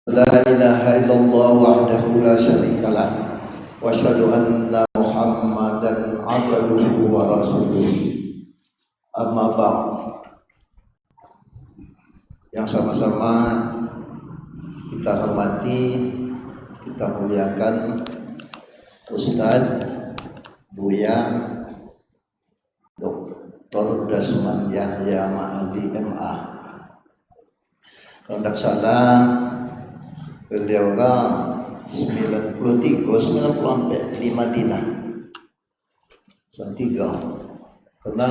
La ilaha illallah wahdahu la syarikalah wa asyhadu anna Muhammadan abduhu wa rasuluh. Amma ba'd. Yang sama-sama kita hormati, kita muliakan Ustadz Buya Dr. Dasman Yahya Ma'ali MA. Kalau tidak salah beliau 94 di Madinah Santiga, karena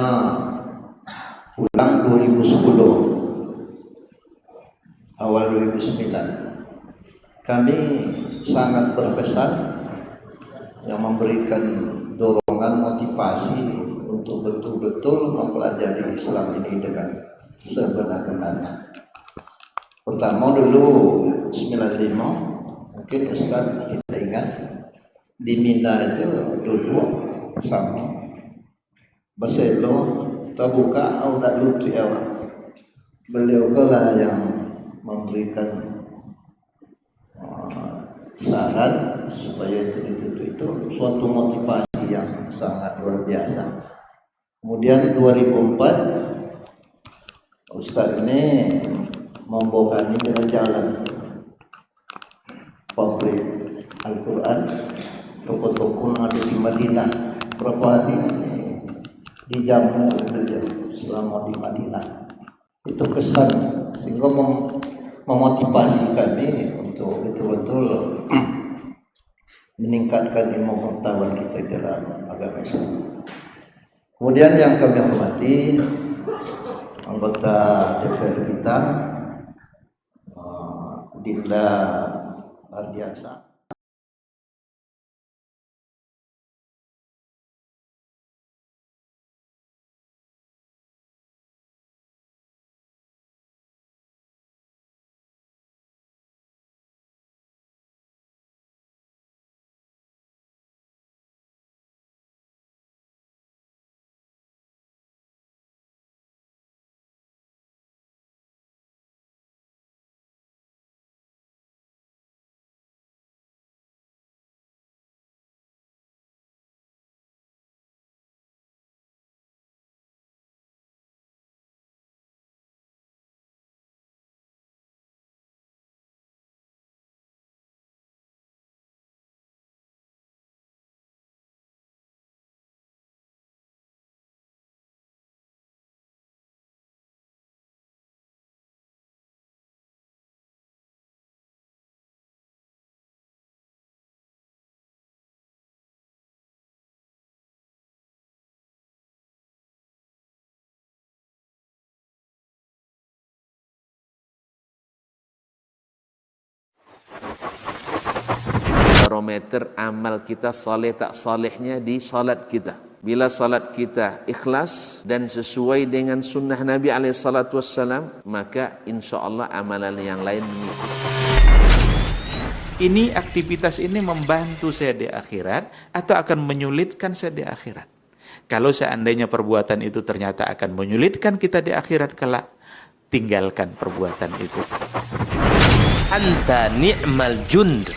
pulang 2010 awal 2009. Kami sangat berpesan yang memberikan dorongan motivasi untuk betul-betul mempelajari Islam ini dengan sebenar-benarnya. Pertama dulu 95, mungkin Ustaz tidak ingat, di Mina itu dulu sama Baselo terbuka audak lutu awak. Beliau lah yang memberikan saran supaya itu suatu motivasi yang sangat luar biasa. Kemudian 2004 Ustaz ini membawa kami jalan-jalan pabrik Al-Quran, toko-toko yang ada di Madinah. Berapa hari ini dijamu beliau selama di Madinah. Itu kesan sehingga memotivasi kami untuk betul-betul meningkatkan ilmu pengetahuan kita dalam agama Islam. Kemudian yang kami hormati anggota DPR kita, Dinda Ardiansa. Barometer amal kita saleh tak salehnya di salat kita. Bila salat kita ikhlas dan sesuai dengan sunnah Nabi SAW, maka insya Allah amalan yang lain mengikuti. Ini aktivitas ini membantu saya di akhirat atau akan menyulitkan saya di akhirat? Kalau seandainya perbuatan itu ternyata akan menyulitkan kita di akhirat kelak, tinggalkan perbuatan itu. Anta ni'mal jund.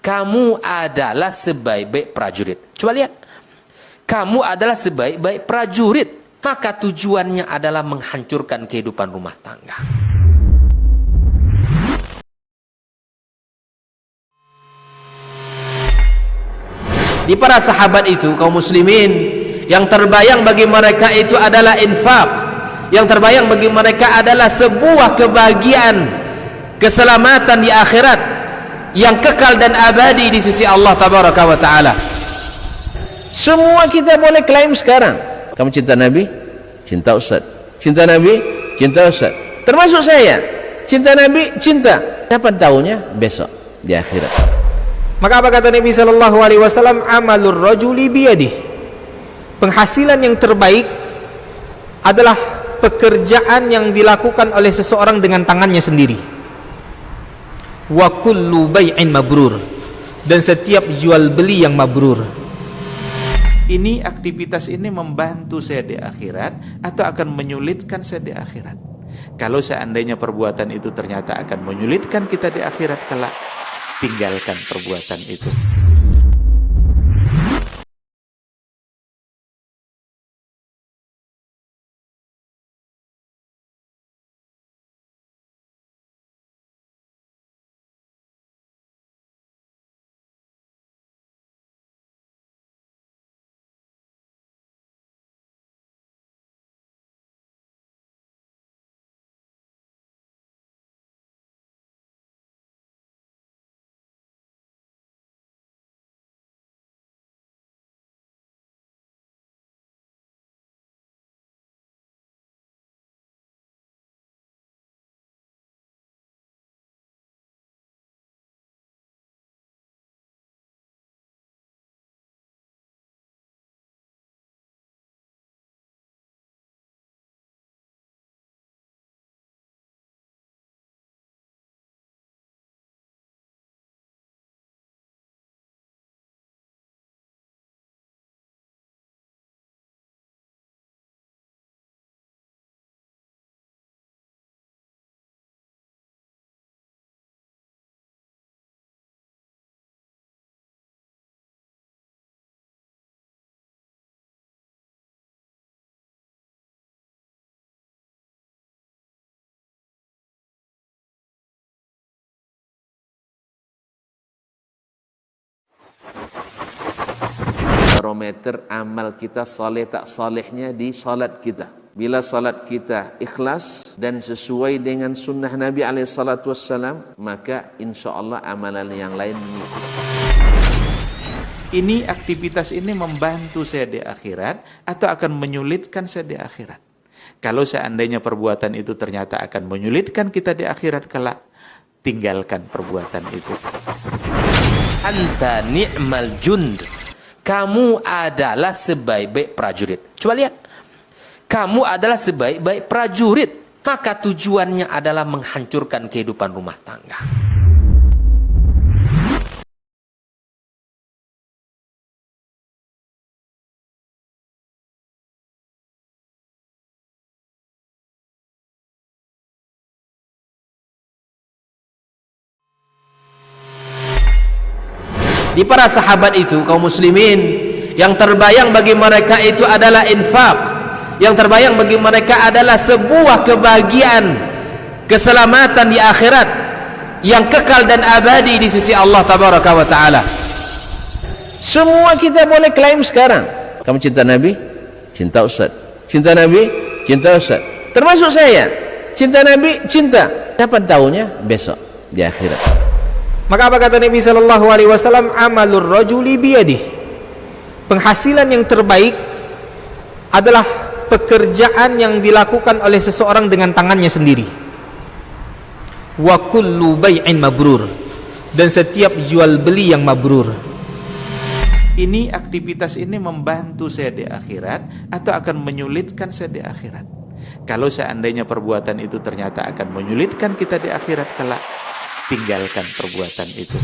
Kamu adalah sebaik-baik prajurit. Coba lihat. Kamu adalah sebaik-baik prajurit. Maka tujuannya adalah menghancurkan kehidupan rumah tangga. Di para sahabat itu, kaum muslimin, yang terbayang bagi mereka itu adalah infak. Yang terbayang bagi mereka adalah sebuah kebahagiaan, keselamatan di akhirat yang kekal dan abadi di sisi Allah Tabaraka wa Ta'ala. Semua kita boleh klaim sekarang. Kamu cinta Nabi? Cinta Ustaz. Cinta Nabi? Cinta Ustaz. Termasuk saya. Cinta Nabi? Cinta. Kapan tahunya? Besok di akhirat. Maka apa kata Nabi SAW? Amalur rajuli biyadih. Penghasilan yang terbaik adalah pekerjaan yang dilakukan oleh seseorang dengan tangannya sendiri. Wa kullu bai'in mabrur, dan setiap jual beli yang mabrur. Ini aktivitas ini membantu saya di akhirat atau akan menyulitkan saya di akhirat? Kalau seandainya perbuatan itu ternyata akan menyulitkan kita di akhirat kelak, tinggalkan perbuatan itu. Barometer amal kita saleh tak salehnya di salat kita. Bila salat kita ikhlas dan sesuai dengan sunnah Nabi SAW, maka insya Allah amalan yang lain mengikuti. Ini aktivitas ini membantu saya di akhirat atau akan menyulitkan saya di akhirat. Kalau seandainya perbuatan itu ternyata akan menyulitkan kita di akhirat kelak, tinggalkan perbuatan itu. Anta ni'mal jund. Kamu adalah sebaik-baik prajurit. Coba lihat. Kamu adalah sebaik-baik prajurit. Maka tujuannya adalah menghancurkan kehidupan rumah tangga. Di para sahabat itu, kaum muslimin, yang terbayang bagi mereka itu adalah infak. Yang terbayang bagi mereka adalah sebuah kebahagiaan, keselamatan di akhirat yang kekal dan abadi di sisi Allah Tabaraka wa Ta'ala. Semua kita boleh klaim sekarang. Kamu cinta Nabi? Cinta Ustaz. Cinta Nabi? Cinta Ustaz. Termasuk saya. Cinta Nabi? Cinta. Kapan tahunya? Besok di akhirat. Maka apa kata Nabi sallallahu alaihi wasallam? Amalur rajuli biyadih. Penghasilan yang terbaik adalah pekerjaan yang dilakukan oleh seseorang dengan tangannya sendiri. Wa kullu bai'in mabrur. Dan setiap jual beli yang mabrur. Ini aktivitas ini membantu saya di akhirat atau akan menyulitkan saya di akhirat. Kalau seandainya perbuatan itu ternyata akan menyulitkan kita di akhirat kelak, tinggalkan perbuatan itu.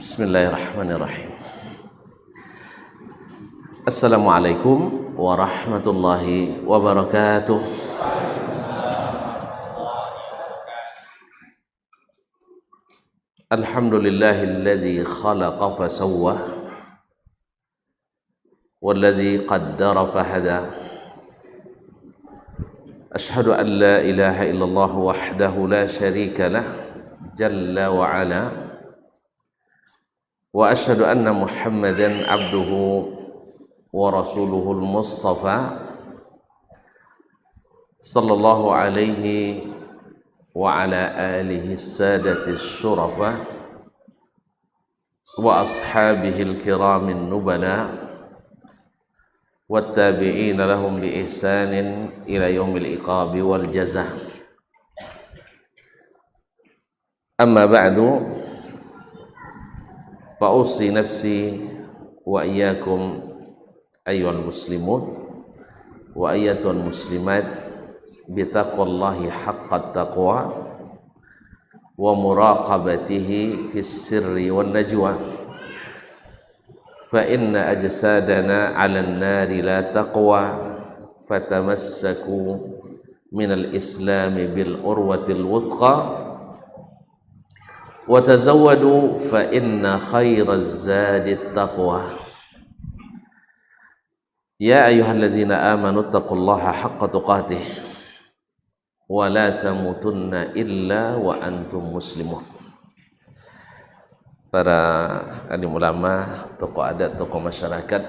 Bismillahirrahmanirrahim. Assalamualaikum warahmatullahi wabarakatuh. Alhamdulillahilladzi khalaqa fasawwa walladzi qaddara fahada. Ashhadu an la ilaha illallah wahdahu la syarika lah jalla wa ala. Wa asyhadu anna Muhammadan abduhu wa rasuluhul mustafa sallallahu alaihi wa ala alihi sadati syurafa wa ashabihil kiramin nubala wattabi'ina lahum bi ihsanin ila yaumil iqabi wal jazaa. Amma ba'du, fa'usi nafsi wa iyyakum ayyuhal muslimun wa ayyatuhal muslimat bitaqwallahi haqqat taqwa wa muraqabatihi fis sirri wan najwa fa inna ajsadana 'alan nari la taqwa fatamassaku minal islami bil urwatil wuthqa wa tazawwadu fa inna khairaz zadi taqwa. Ya ayyuhallazina amanu taqullaha haqqa tuqatih wa la tamutunna illa wa antum muslimun. Para alim ulama, tokoh adat, tokoh masyarakat,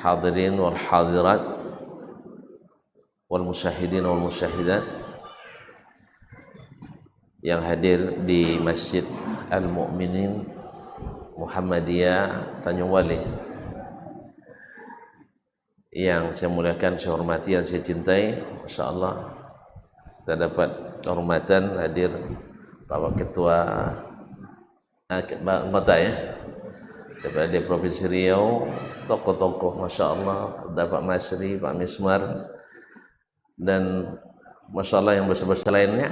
hadirin wal hadirat wal musyahidin wal musyahidat yang hadir di Masjid Al-Mu'minin Muhammadiyah Tanjung Wali, yang saya muliakan, saya hormati, yang saya cintai. Masya Allah, kita dapat kehormatan hadir Bapak Ketua anggota ya daripada Provinsi Riau, tokoh-tokoh Masya Allah, ada Pak Masri, Pak Mismar, dan Masya Allah yang besar-besar lainnya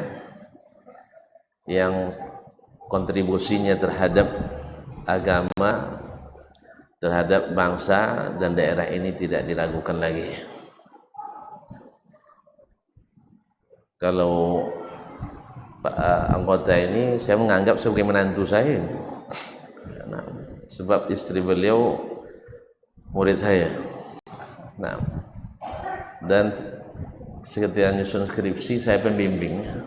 yang kontribusinya terhadap agama, terhadap bangsa dan daerah ini tidak diragukan lagi. Kalau Pak anggota ini saya menganggap sebagai menantu saya, nah, sebab istri beliau murid saya. Nah, dan ketika nyusun skripsi saya pembimbingnya.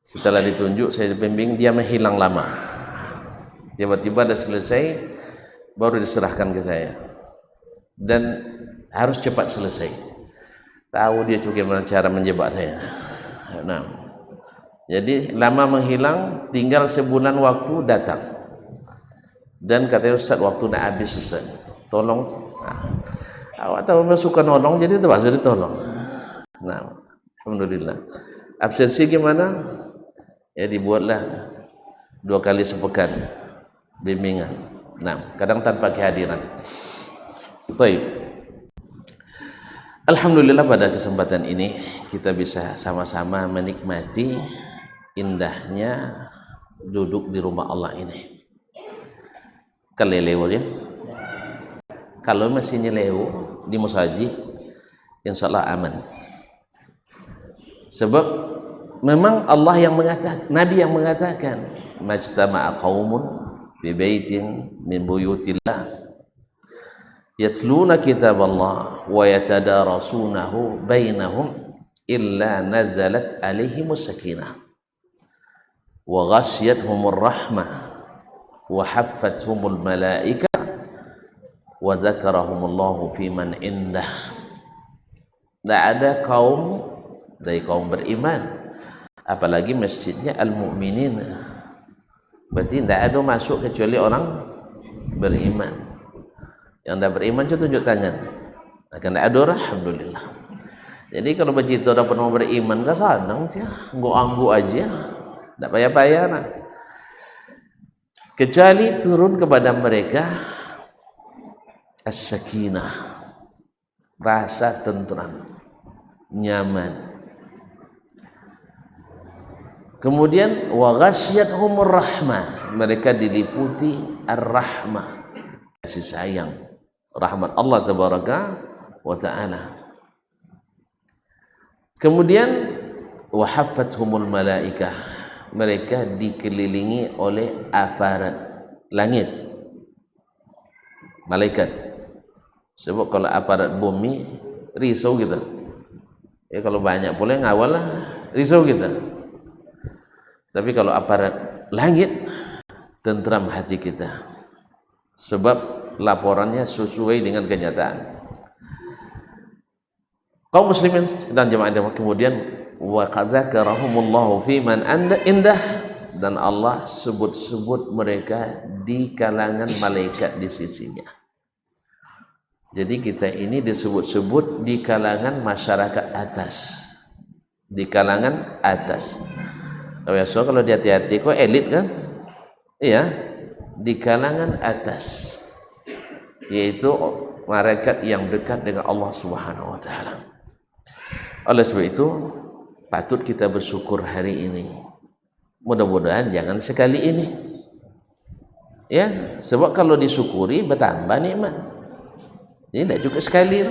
Setelah ditunjuk saya pembimbing, dia menghilang lama. Tiba-tiba dah selesai baru diserahkan ke saya, dan harus cepat selesai. Tahu dia bagaimana cara menjebak saya. Nah, jadi lama menghilang, tinggal sebulan waktu datang, dan katanya Ustaz, waktu nak habis Ustaz, tolong. Nah, awak tahu suka nolong, jadi terpaksa ditolong. Nah, alhamdulillah. Absensi gimana? Ya dibuatlah 2 kali sepekan bimbingan. Nah, kadang tanpa kehadiran. Baik. Alhamdulillah pada kesempatan ini kita bisa sama-sama menikmati indahnya duduk di rumah Allah ini. Keleleu ya. Kalau masih nyeleu di musaji, insyaallah aman. Sebab memang Allah yang mengatakan, Nabi yang mengatakan, majtama'a qaumun bi baitin min buyutillah yatluna kitaballah wa yatadarasunahu bainahum illa nazalat alaihimus sakinah wa ghasyiyatuhumur rahmah wa haffathumul malaikah wa dzakarahumullahu fi man indah. Tidak ada kaum dari kaum beriman, apalagi masjidnya Al-Mu'minin, berarti tidak ada masuk kecuali orang beriman. Yang tidak beriman itu tunjuk tangan, akan tidak ada, alhamdulillah. Jadi kalau begitu dapat mau beriman, kan senang dia, anggu aja, tidak payah-payah nah. Kecuali turun kepada mereka as-sakinah, rasa tentram, nyaman. Kemudian wa ghasyiyatuhumur rahmah, mereka diliputi ar-rahmah, kasih sayang, rahmat Allah tabaraka wa ta'ala. Kemudian wahaffathumul malaikah, mereka dikelilingi oleh aparat langit, malaikat. Sebab kalau aparat bumi risau kita, ya kalau banyak pula yang ngawal lah, risau kita. Tapi kalau aparat langit, tentram hati kita, sebab laporannya sesuai dengan kenyataan. Kaum muslimin dan jemaah kemudian wa qadzakarahumullahu fi man indah, dan Allah sebut-sebut mereka di kalangan malaikat di sisinya. Jadi kita ini disebut-sebut di kalangan masyarakat atas, di kalangan atas. So kalau hati-hati kok elit kan? Iya, di kalangan atas, yaitu malaikat yang dekat dengan Allah Subhanahu wa taala. Oleh sebab itu patut kita bersyukur hari ini. Mudah-mudahan jangan sekali ini. Ya, sebab kalau disyukuri bertambah nikmat. Jadi tidak cukup sekali.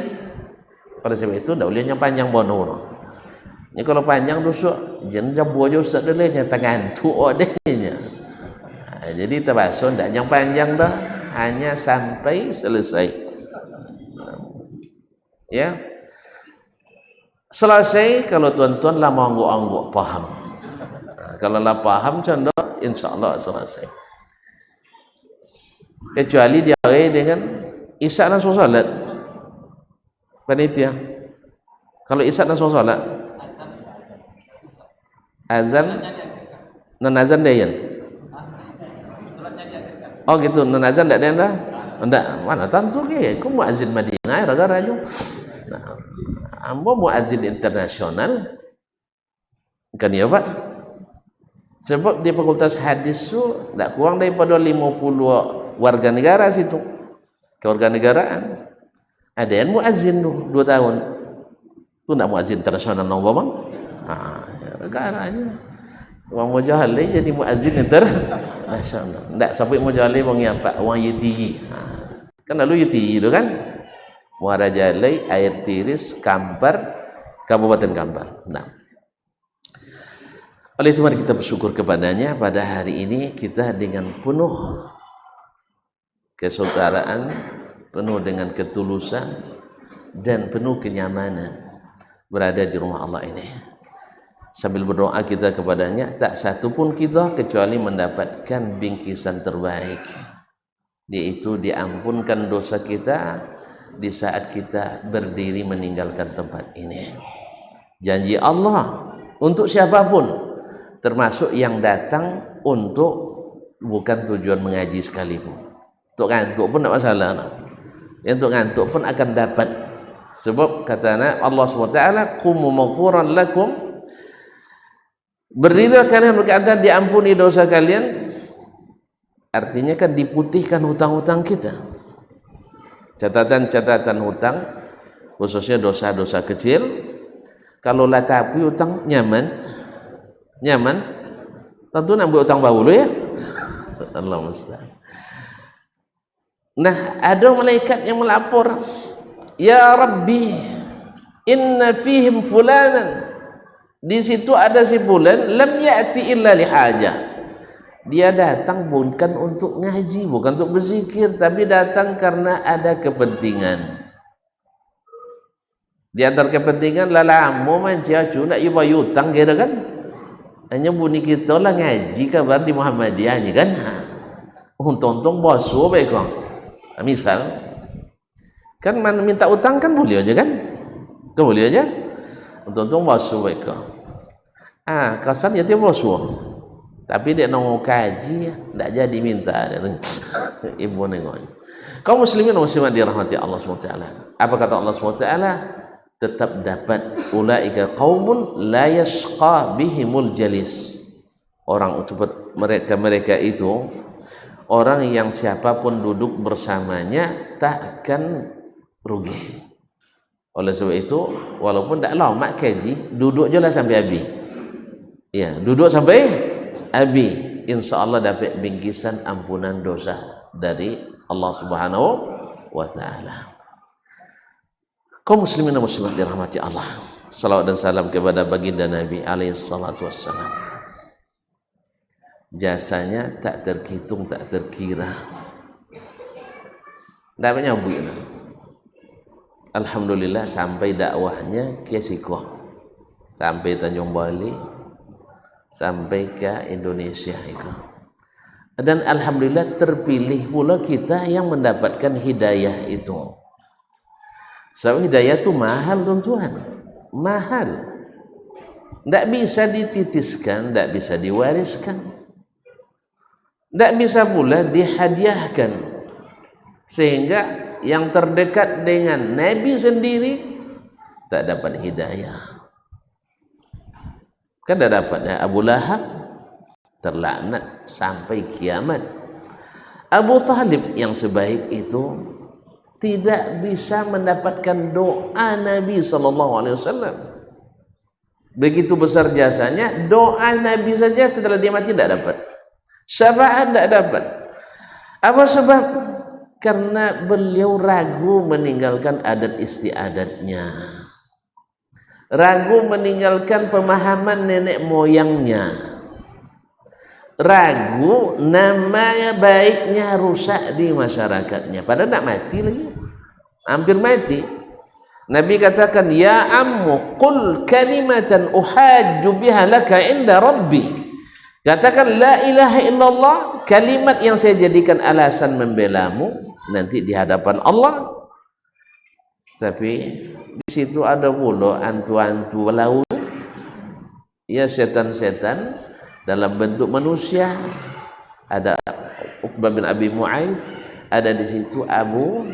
Pada sebab itu tidak boleh yang panjang bono. Ini kalau panjang dosa, jangan jabu aja ustaz dulu nya tangan tu odehnya. Jadi terbaso tidak yang panjang dah, hanya sampai selesai. Ya. Selesai kalau tuan-tuan lah mengangguk-angguk paham. Kalau lah paham condok, insyaAllah selesai. Kecuali dia dengan isyak dan solat. Panitia. Kalau isyak dan solat, azan, non azan dia yang. Oh gitu, non azan tak ada dah. Enggak, mana tentu ke? Kau muazzin Madinah, negara aja. Nah, ambo muazzin internasional kan ya Pak, sebab di fakultas hadis tu tak kurang daripada 50 warga negara situ, kewarganegaraan. Ada yang muazzin tu 2 tahun tu, nak muazzin internasional nombor bang, negaranya orang mujahali jadi muazzin internasional. Tak sampai mujahali bang apa orang YTI, kan lalu YTI tu kan, Muara Jalai, Air Tiris, Kampar, Kabupaten Kampar. Nah, oleh itu mari kita bersyukur kepadanya pada hari ini, kita dengan penuh kesaudaraan, penuh dengan ketulusan dan penuh kenyamanan berada di rumah Allah ini. Sambil berdoa kita kepadanya, tak satu pun kita kecuali mendapatkan bingkisan terbaik, yaitu diampunkan dosa kita di saat kita berdiri meninggalkan tempat ini. Janji Allah untuk siapapun, termasuk yang datang untuk bukan tujuan mengaji sekalipun. Untuk ngantuk pun tak masalah. Yang untuk ngantuk pun akan dapat. Sebab kata Allah SWT, qumu maghfuran lakum, berdirilah kalian berkata diampuni dosa kalian. Artinya kan diputihkan hutang-hutang kita, catatan-catatan hutang, khususnya dosa-dosa kecil. Kalau lah tapi hutang nyaman, tentu nak buat hutang baru ya. Allah musta'an. Nah, ada malaikat yang melapor, ya Rabbi, inna fihim fulanan, di situ ada si fulan, lam ya'ti illa lihajah. Dia datang bukan untuk ngaji, bukan untuk berzikir, tapi datang karena ada kepentingan. Di antara kepentingan lalamu manciacu nak yuba utang kira kan. Hanya bunyi kita lah ngaji kabar di Muhammadiyah ni kan. Untung-untung bosu baik kong. Misal kan minta utang kan boleh aja kan? Kan boleh aja. Untung-untung bosu baik kong. Kasan ya dia bosu. Tapi dia nak kaji, tak jadi minta ibu nengok. Kaum muslimin dan muslimat dirahmati Allah SWT. Apa kata Allah SWT? Tetap dapat ulaika qaumun la yashqa bihimul jalis. Orang seperti mereka itu orang yang siapapun duduk bersamanya tak akan rugi. Oleh sebab itu, walaupun tak lama kaji, duduk je lah sampai habis. Ya, duduk sampai abi, insya Allah dapat bingkisan ampunan dosa dari Allah Subhanahu wa Ta'ala. Kaum muslimin dan muslimat dirahmati Allah, salawat dan salam kepada baginda Nabi alaihi salatu wassalam. Jasanya tak terhitung, tak terkira. Dapatnya buina. Alhamdulillah sampai dakwahnya ke Sikoh, sampai Tanjung Bali, sampai ke Indonesia itu. Dan alhamdulillah terpilih pula kita yang mendapatkan hidayah itu. Sebab hidayah itu mahal tuan-tuan, mahal. Tidak bisa dititiskan, tidak bisa diwariskan, tidak bisa pula dihadiahkan. Sehingga yang terdekat dengan Nabi sendiri tak dapat hidayah. Kan tak dapat Abu Lahab terlaknat sampai kiamat. Abu Talib yang sebaik itu tidak bisa mendapatkan doa Nabi SAW. Begitu besar jasanya, doa Nabi saja setelah dia mati tidak dapat. Syafaat tidak dapat. Apa sebab? Karena beliau ragu meninggalkan adat istiadatnya, ragu meninggalkan pemahaman nenek moyangnya, ragu nama baiknya rusak di masyarakatnya. Padahal tak mati lagi, hampir mati. Nabi katakan, ya ammu qul kalimatan uhajju biha laka inda rabbi. Katakan la ilaha illallah, kalimat yang saya jadikan alasan membelamu nanti di hadapan Allah. Tapi di situ ada pula antu-antu laut, ya setan-setan dalam bentuk manusia. Ada Uqbah bin Abi Mu'aid, ada di situ Abu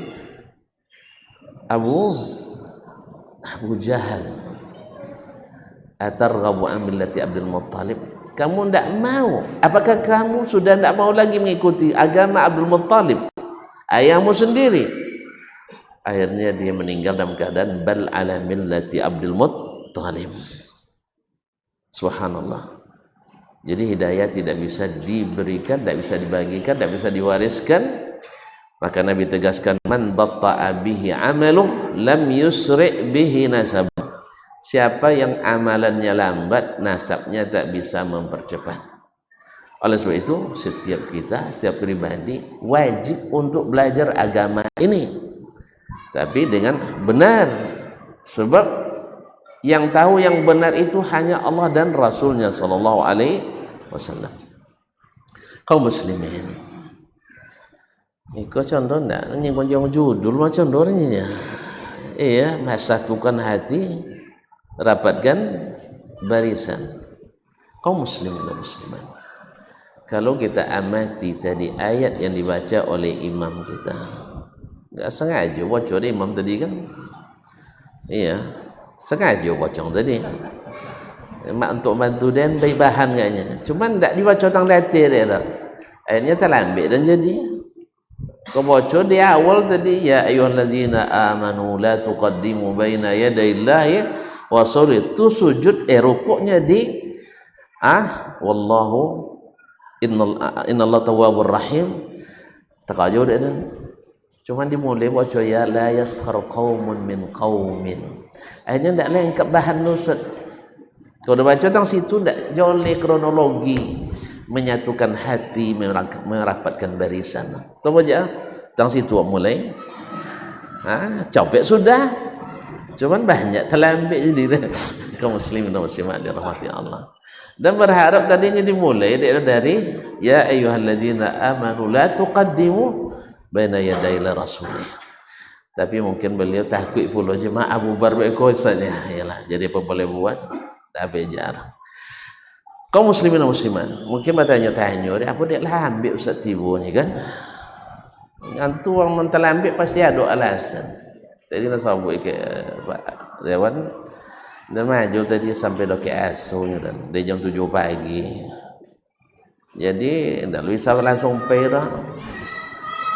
Jahal. Atarghabu an millati Abdul Muttalib. Kamu tidak mau? Apakah kamu sudah tidak mau lagi mengikuti agama Abdul Muttalib, ayahmu sendiri? Akhirnya dia meninggal dalam keadaan bal ala millati Abdul Muttalib. Subhanallah. Jadi hidayah tidak bisa diberikan, tidak bisa dibagikan, tidak bisa diwariskan. Maka Nabi tegaskan, man batta'a bihi amaluh lam yusri' bihi nasab. Siapa yang amalannya lambat, nasabnya tak bisa mempercepat. Oleh sebab itu, setiap kita, setiap pribadi wajib untuk belajar agama ini, tapi dengan benar. Sebab yang tahu yang benar itu hanya Allah dan Rasulnya sallallahu alaihi wasallam. Kaum muslimin, ini kau contoh tak? Ini kunjung judul macam dornya. Iya, satukan hati, rapatkan barisan. Kaum muslimin dan muslimat, kalau kita amati tadi ayat yang dibaca oleh imam kita, nggak sengaja bocor imam tadi kan? Iya, sengaja bocor tadi. Mak untuk bantu dan beri bahan kayaknya. Cuman tak dibaca tang datir dia dah. Akhirnya terlambat dan jadi. Kau bocor di awal tadi, ya ayyuhallazina amanu la tuqaddimu baina yadayillahi wa rasulih. Itu sujud rukuknya di wallahu innallaha tawwabur rahim. Takajud dia dah. Cuman dimulai bocor ya la yaskhar qaumun min qaumin. Akhirnya tak lengkap bahan nusut. Kalau dah baca tang situ tak joleh kronologi, menyatukan hati, merapatkan barisan. Tahu aja tang situ mulai. Copek sudah. Cuman banyak terlambat jadi. Kaum muslimin dan muslimat dirahmati Allah. Dan berharap tadinya dimulai dari ya ayyuhalladzina amanu la tuqaddimu baina yaday rasulih. Tapi mungkin beliau takut pula jemaah Abu Bakar saja. Yalah, jadi apa boleh buat? Tak bejar. Kaum muslimin dan muslimat, mungkin bertanya-tanya, apa dia lah ambil Ustaz Tibu ni kan? Antu orang menterlambat pasti ada alasan. Tadi nak sabut ke Pak Dewan dan maju tadi sampai ke asuhnya dan dari jam 7 pagi. Jadi tak bisa langsung perah.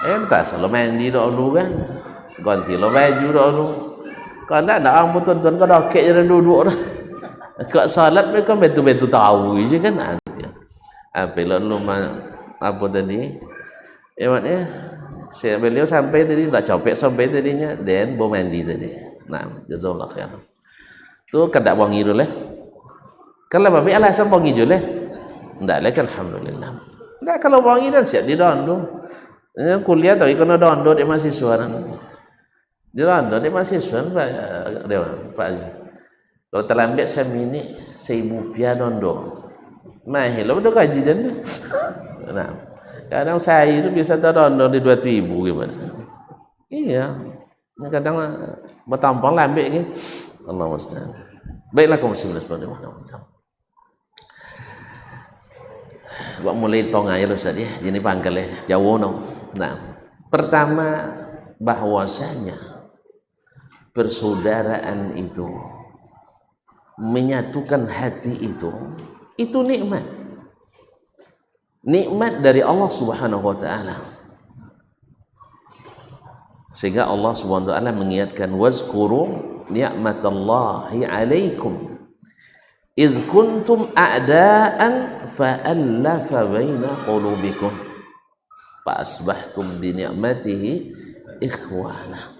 Tak selalu mandi dulu kan? Ganti lo baju dulu. Kalau tak ada orang tuan-tuan kau dah kek jalan duduk dah. Kat salat mereka betul-betul tahu je kan nanti. apa tadi? Emangnya beliau sampai tadi tak copek sampai tadinya, dan mau mandi tadi. Nah, jazakallah khair. Tu kada wangi dulu lah. Kalau babi alasan wangi dulu lah. Ndak lah, alhamdulillah. Ndak kalau wangi dan siap di dondo. Kuliah tau ikono dondo di mahasiswa. Di dondo di mahasiswa Pak. Kalau terlambat semini 1.000 rupiah dondo. Mahal lah udah kaji dan. Nah, kadang saya itu bisa dondo di 2.000 gimana? Iya. Kadang bertampang lambat ni. Allah musta'an. Baiklah kaum muslimin subhanahu. Buat mulai tong aja Ustaz ya. Jadi panggil ya jauh no. Nah, pertama bahwasanya persaudaraan itu menyatukan hati itu nikmat. Nikmat dari Allah Subhanahu wa taala. Sehingga Allah Subhanahu wa taala mengingatkan wazkuru ni'matallahi 'alaikum idz kuntum a'daan fa'alafa baina qulubikum fa asbahtum bi ni'matihi ikhwana.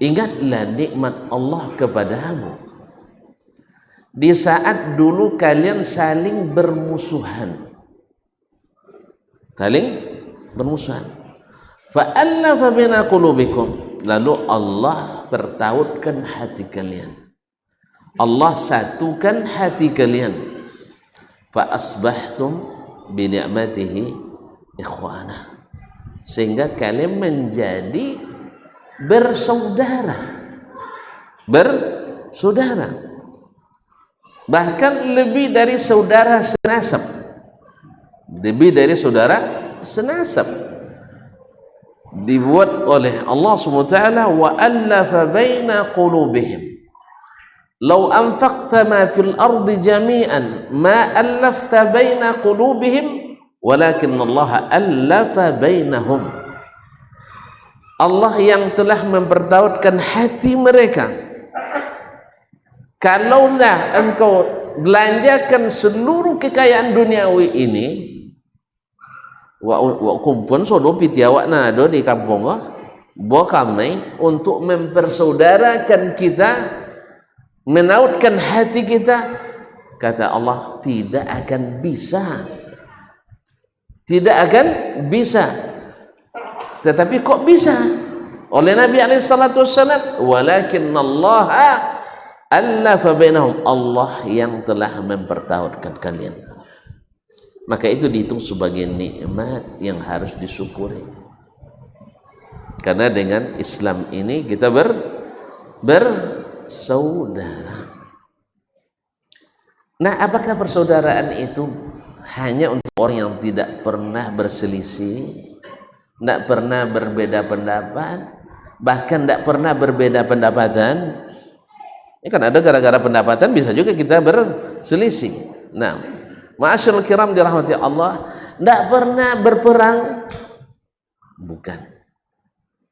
Ingatlah nikmat Allah kepadamu di saat dulu kalian saling bermusuhan. Fa'alafa baina qulubikum, lalu Allah pertautkan hati kalian. Allah satukan hati kalian. Fa asbahtum bi ni'matihi ikhwana, sehingga kalian menjadi bersaudara, bahkan lebih dari saudara senasab, dibuat oleh Allah SWT. Wa allafa baina qulubihim law anfaqta ma fil ardi jami'an ma allafta baina qulubihim walakin Allah allafa bainahum. Allah yang telah mempertautkan hati mereka. Kalaulah engkau belanjakan seluruh kekayaan duniawi ini, wa kumpul sodo pitiawak nado di kampung bo kami untuk mempersaudarakan kita, menautkan hati kita, kata Allah tidak akan bisa. Tetapi kok bisa? Oleh Nabi SAW, walakin Allah allafa bainahum, Allah yang telah mempertautkan kalian. Maka itu dihitung sebagai nikmat yang harus disyukuri. Karena dengan Islam ini kita bersaudara. Nah, apakah persaudaraan itu hanya untuk orang yang tidak pernah berselisih, tidak pernah berbeda pendapat, bahkan tidak pernah berbeda pendapatan? Ini kan ada gara-gara pendapatan bisa juga kita berselisih. Nah, ma'asyiral kiram dirahmati Allah, tidak pernah berperang, bukan.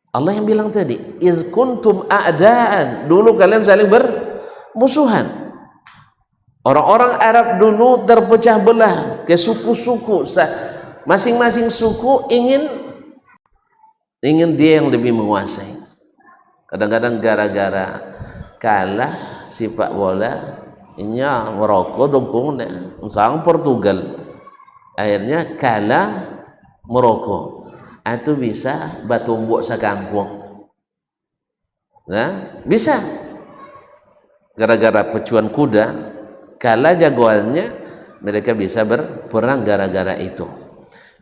Allah yang bilang tadi, iz kuntum a'daan, dulu kalian saling bermusuhan. Orang-orang Arab dulu terpecah belah ke suku-suku, masing-masing suku ingin dia yang lebih menguasai. Kadang-kadang gara-gara kalah sepak bola, inya merokok dukung sang Portugal, akhirnya kalah merokok, itu bisa batumbuk sekampung. Nah, bisa gara-gara pecuan kuda kalah jagoannya, mereka bisa berperang gara-gara itu.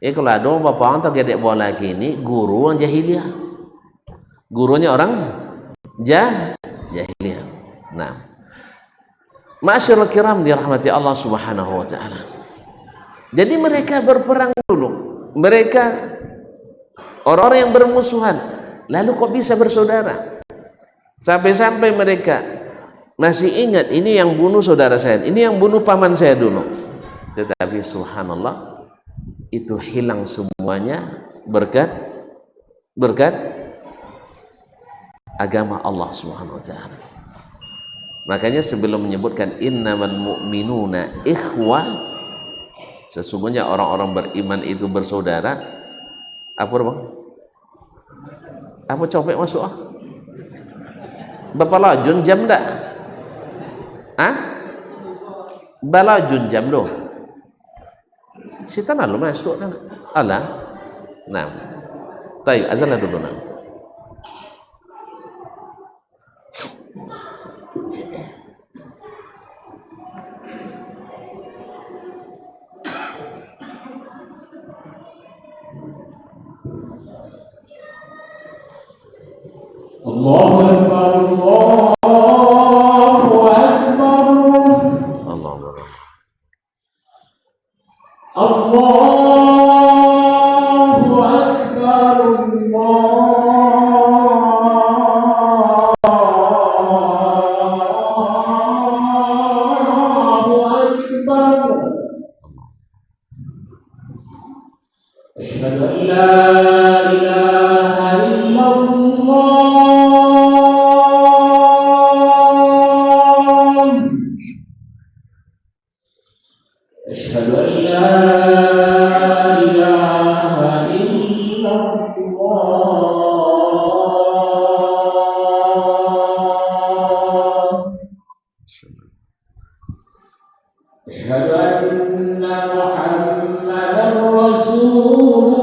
Kalau ada bapak atau gedek bola kini guru orang jahiliyah, gurunya orang jahiliyah. Nah, ma'asyiral kiram dirahmati Allah Subhanahu wa taala. Jadi mereka berperang dulu. Mereka orang-orang yang bermusuhan, lalu kok bisa bersaudara? Sampai-sampai mereka masih ingat ini yang bunuh saudara saya, ini yang bunuh paman saya dulu. Tetapi subhanallah, itu hilang semuanya berkat agama Allah Subhanahu wa taala. Makanya sebelum menyebutkan innamal mu'minuna ikhwah, sesungguhnya orang-orang beriman itu bersaudara. Apa bang? Apa copek masuk ah? Bapalajun jam dak? Ah? Balajun jam doh. Sitan lalu masuk kan? Alah. Nah. Baik, azan dulu nah. Allahu Akbar, Allahu Akbar, Allahu Akbar, Allahu Akbar. Asyhadu an la ilaha illallah. Asyhadu an la ilaha illallah. Asyhadu anna Muhammadar Rasulullah.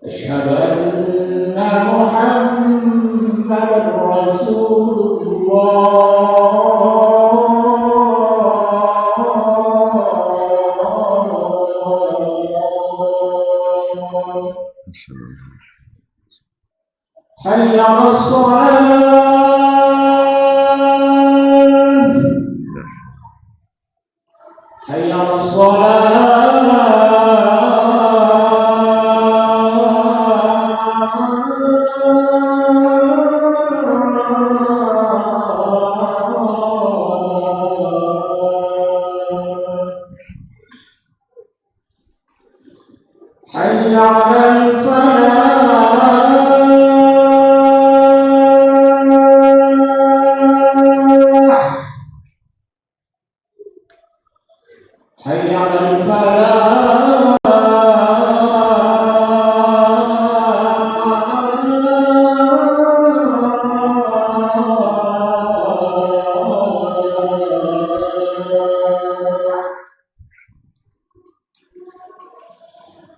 Asyhadu anna Muhammadar Rasulullah. Hayya 'alas shalah. Hayya 'alas shalah. Hayya 'alal falah. Hayya 'alal falah.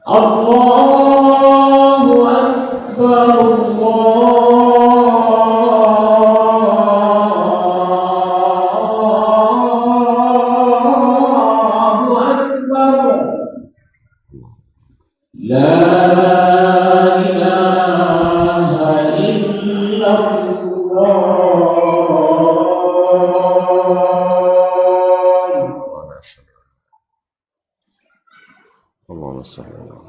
Allahu Akbar, Allahu Akbar. La ilaha illallah. Allahumma shalli ala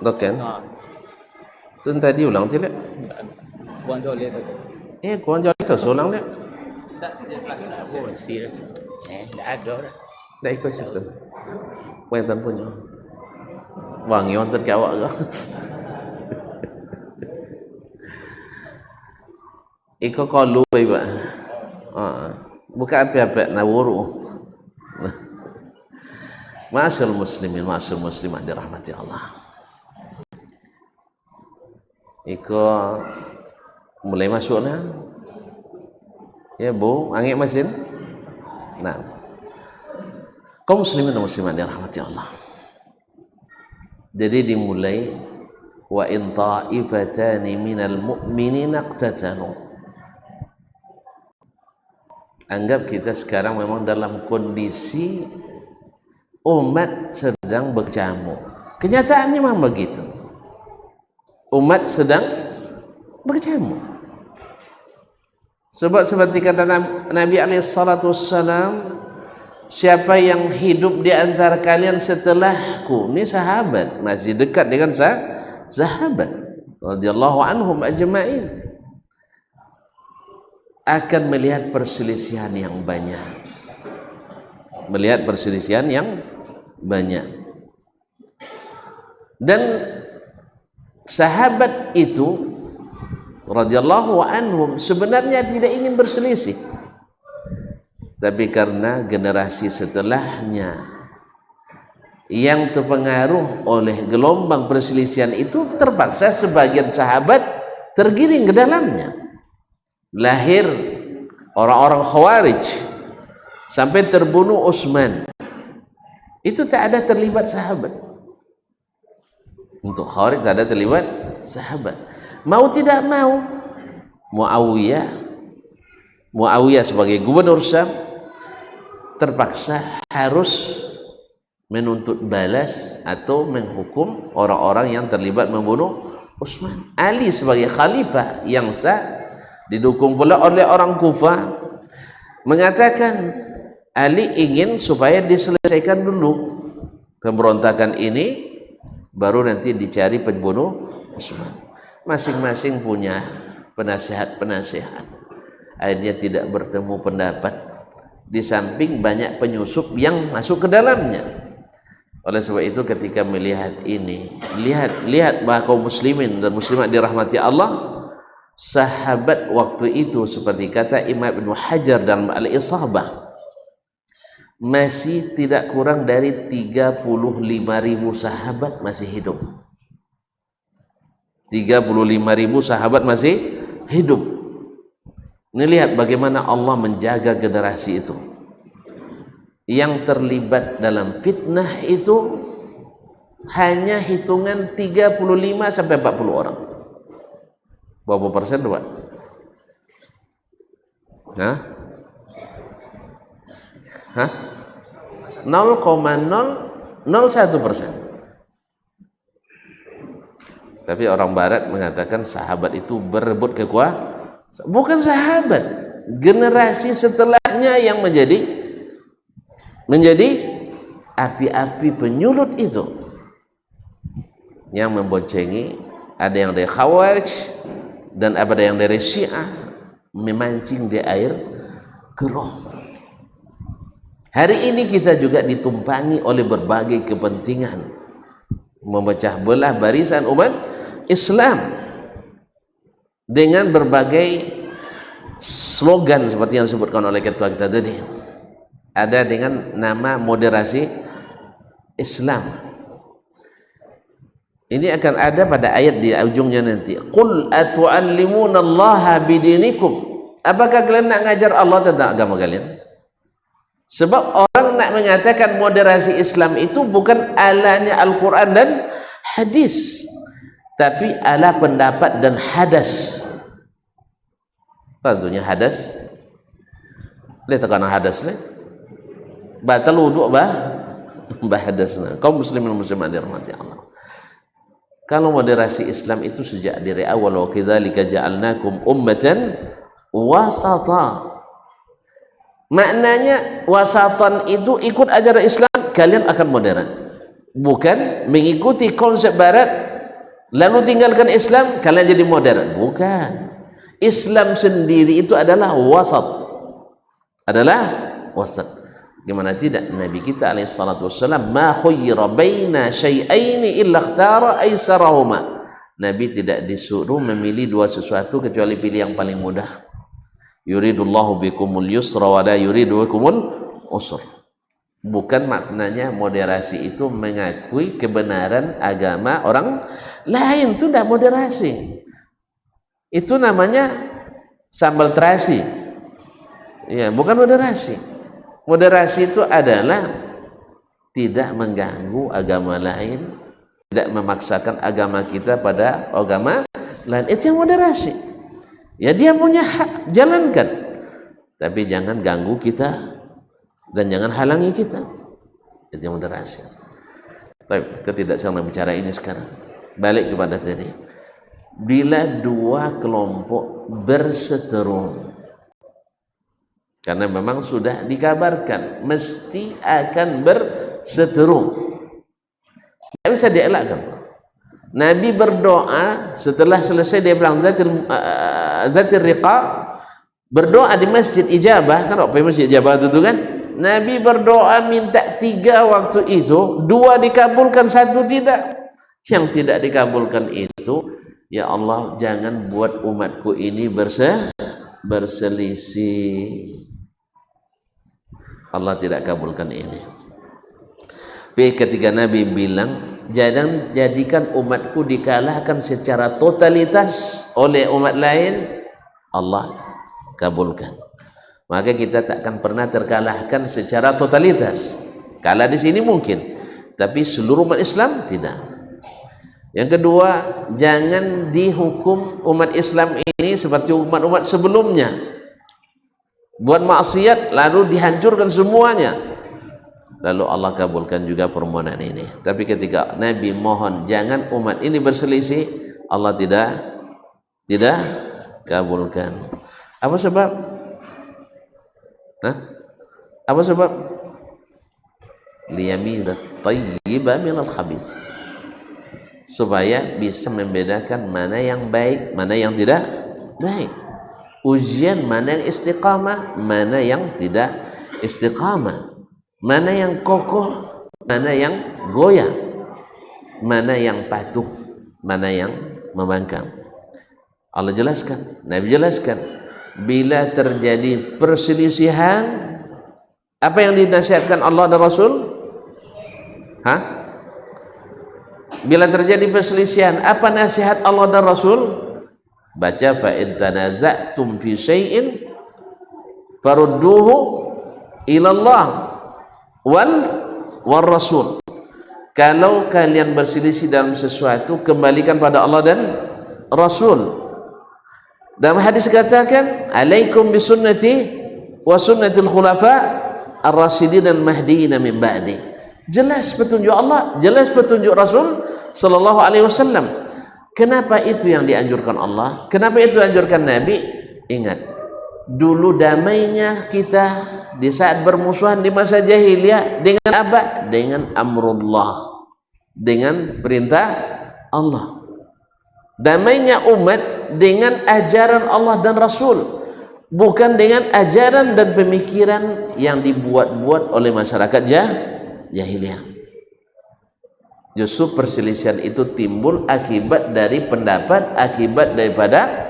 Doken. Tun tadi ulang tidak? Kuan jauh lihat tu. Kuan jauh itu ulang dia. Tak, dia belakang aku sih. Tak ada dah. Tak ikut situ. Kuan tan punya. Wangi wonten ke awak ke? Iko kalu bae, Pak. Bukan apa-apa na wuru. Ma'asyal muslimin, ma'asyal muslimah dirahmati Allah. Iko mulai masuk na. Ya, Bu, angin mesin. Nah. Kaum muslimin dan muslimat dirahmati Allah. Jadi dimulai wa in ta'ifatani minal mu'minina iqtatalu. Anggap kita sekarang memang dalam kondisi umat sedang berkecamuk. Kenyataannya memang begitu. Umat sedang berkecamuk. Sebab seperti kata Nabi SAW, siapa yang hidup di antara kalian setelahku, ini sahabat masih dekat dengan sahabat radhiyallahu anhum ajma'in akan melihat perselisihan yang banyak, dan sahabat itu radhiyallahu anhum sebenarnya tidak ingin berselisih, tapi karena generasi setelahnya yang terpengaruh oleh gelombang perselisihan itu, terpaksa sebagian sahabat tergiring ke dalamnya. Lahir orang-orang Khawarij sampai terbunuh Utsman. Itu tak ada terlibat sahabat. Untuk Khawarij tak ada terlibat sahabat. Mau tidak mau, Muawiyah sebagai gubernur Syam terpaksa harus menuntut balas atau menghukum orang-orang yang terlibat membunuh Utsman. Ali sebagai khalifah yang sah, didukung pula oleh orang Kufah, mengatakan Ali ingin supaya diselesaikan dulu pemberontakan ini, baru nanti dicari pembunuh Utsman. Masing-masing punya penasihat-penasihat, akhirnya tidak bertemu pendapat, di samping banyak penyusup yang masuk ke dalamnya. Oleh sebab itu ketika melihat ini, lihat bahwa kaum muslimin dan muslimat dirahmati Allah, sahabat waktu itu seperti kata Imam Ibn Hajar dalam Al-Isabah, masih tidak kurang dari 35.000 sahabat masih hidup. 35.000 sahabat masih hidup. Ini lihat bagaimana Allah menjaga generasi itu. Yang terlibat dalam fitnah itu hanya hitungan 35 sampai 40 orang. Berapa persen, Pak? Hah? 0,001%. Tapi orang barat mengatakan sahabat itu berebut kekuasaan. Bukan sahabat, generasi setelahnya yang menjadi api-api penyulut itu yang memboncengi. Ada yang dari Khawarij dan ada yang dari Syiah, memancing di air keruh. Hari ini kita juga ditumpangi oleh berbagai kepentingan, memecah belah barisan umat Islam dengan berbagai slogan seperti yang disebutkan oleh ketua kita tadi. Ada dengan nama moderasi Islam. Ini akan ada pada ayat di ujungnya nanti. Qul atu'allimuna Allaha bidinikum. Apakah kalian nak ngajar Allah tentang agama kalian? Sebab orang nak mengatakan moderasi Islam itu bukan alanya Al-Quran dan hadis, tapi ala pendapat dan hadas. Tentunya hadas. Lihat tekanan hadas ni. Batal wudu hadasna. Kaum muslimin muslimat dirahmati Allah. Kalau moderasi Islam itu sejak dari awal, wa kadzalika ja'alnakum ummatan wasata. Maknanya wasatan itu ikut ajaran Islam, kalian akan modern. Bukan mengikuti konsep barat lalu tinggalkan Islam, kalian jadi modern. Bukan. Islam sendiri itu adalah wasat. Gimana tidak, Nabi kita alaihi salatu wassalam ma khuyyira baina syai'aini illa ikhtara aisarahuma. Nabi tidak disuruh memilih dua sesuatu kecuali pilih yang paling mudah. Yuridullahu bikumul yusra wa la yuridu bikumul usra. Bukan maknanya moderasi itu mengakui kebenaran agama orang lain, itu tidak moderasi. Itu namanya sambal terasi. Ya, bukan moderasi. Moderasi itu adalah tidak mengganggu agama lain, tidak memaksakan agama kita pada agama lain. Itu yang moderasi. Ya, dia punya hak, jalankan, tapi jangan ganggu kita dan jangan halangi kita. Itu yang moderasi. Tapi kita tidak sedang bicara ini sekarang. Balik kepada tadi. Bila dua kelompok berseteru, karena memang sudah dikabarkan mesti akan berseteru, tidak bisa dielakkan. Nabi berdoa setelah selesai dia bilang zatir riqa, berdoa di masjid ijabah. Kan apa masjid ijabah itu kan? Nabi berdoa minta 3 waktu itu, 2 dikabulkan, 1 tidak. Yang tidak dikabulkan itu, ya Allah jangan buat umatku ini berselisih. Allah tidak kabulkan ini. Tapi ketika Nabi bilang, jangan jadikan umatku dikalahkan secara totalitas oleh umat lain, Allah kabulkan. Maka kita takkan pernah terkalahkan secara totalitas. Kalah di sini mungkin, tapi seluruh umat Islam tidak. Yang kedua, jangan dihukum umat Islam ini seperti umat-umat sebelumnya. Buat maksiat lalu dihancurkan semuanya. Lalu Allah kabulkan juga permohonan ini. Tapi ketika Nabi mohon jangan umat ini berselisih, Allah tidak kabulkan. Apa sebab? Apa sebab? Liyamizat tayyiba minal khabith, supaya bisa membedakan mana yang baik, mana yang tidak baik. Ujian mana yang istiqamah, mana yang tidak istiqamah, mana yang kokoh, mana yang goyah, mana yang patuh, mana yang membangkang. Allah jelaskan, Nabi jelaskan, bila terjadi perselisihan, apa yang dinasihatkan Allah dan Rasul? Bila terjadi perselisihan, apa nasihat Allah dan Rasul? Baca, fa in tanaza'tum fi syai'in farudduhu ila Allah wal Rasul. Kalau kalian berselisih dalam sesuatu, kembalikan pada Allah dan Rasul. Dalam hadis katakan, alaikum bisunnati wa sunnatil khulafa ar-rasyidin al-mahdiyyin min ba'di. Jelas petunjuk Allah, jelas petunjuk Rasul sallallahu alaihi wasallam. Kenapa itu yang dianjurkan Allah? Kenapa itu dianjurkan Nabi? Ingat, dulu damainya kita di saat bermusuhan di masa jahiliyah dengan apa? Dengan amrullah, dengan perintah Allah. Damainya umat dengan ajaran Allah dan Rasul, bukan dengan ajaran dan pemikiran yang dibuat-buat oleh masyarakat jahiliyah. Justru perselisihan itu timbul akibat dari pendapat, akibat daripada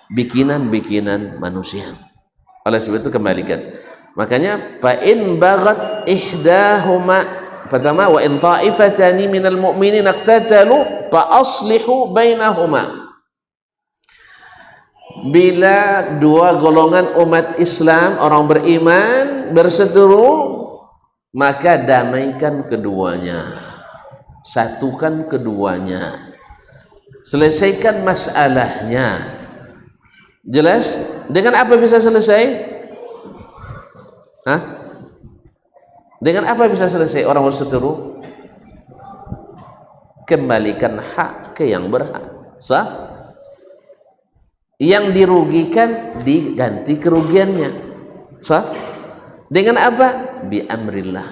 bikinan-bikinan manusia. Oleh sebab itu kembalikan. Makanya fa in baghat ihdahuma, pertama wa in ta'ifatani minal mu'minin iqtatalu fa aslihu bainahuma. Bila 2 golongan umat Islam, orang beriman berseteru, maka damaikan keduanya, satukan keduanya, selesaikan masalahnya. Jelas? Dengan apa bisa selesai? Dengan apa bisa selesai orang berseteru? Kembalikan hak ke yang berhak. Sah? Yang dirugikan diganti kerugiannya. Sah? Dengan apa? Bi amrillah.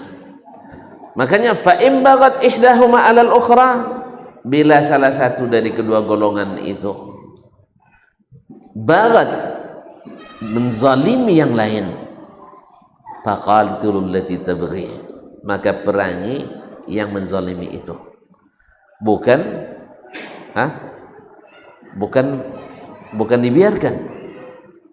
Makanya fa in baghat ihdahuma 'alal ukhra, bila salah satu dari kedua golongan itu baghat, menzalimi yang lain, faqatilul lati tabghi, maka perangi yang menzalimi itu. Bukan dibiarkan,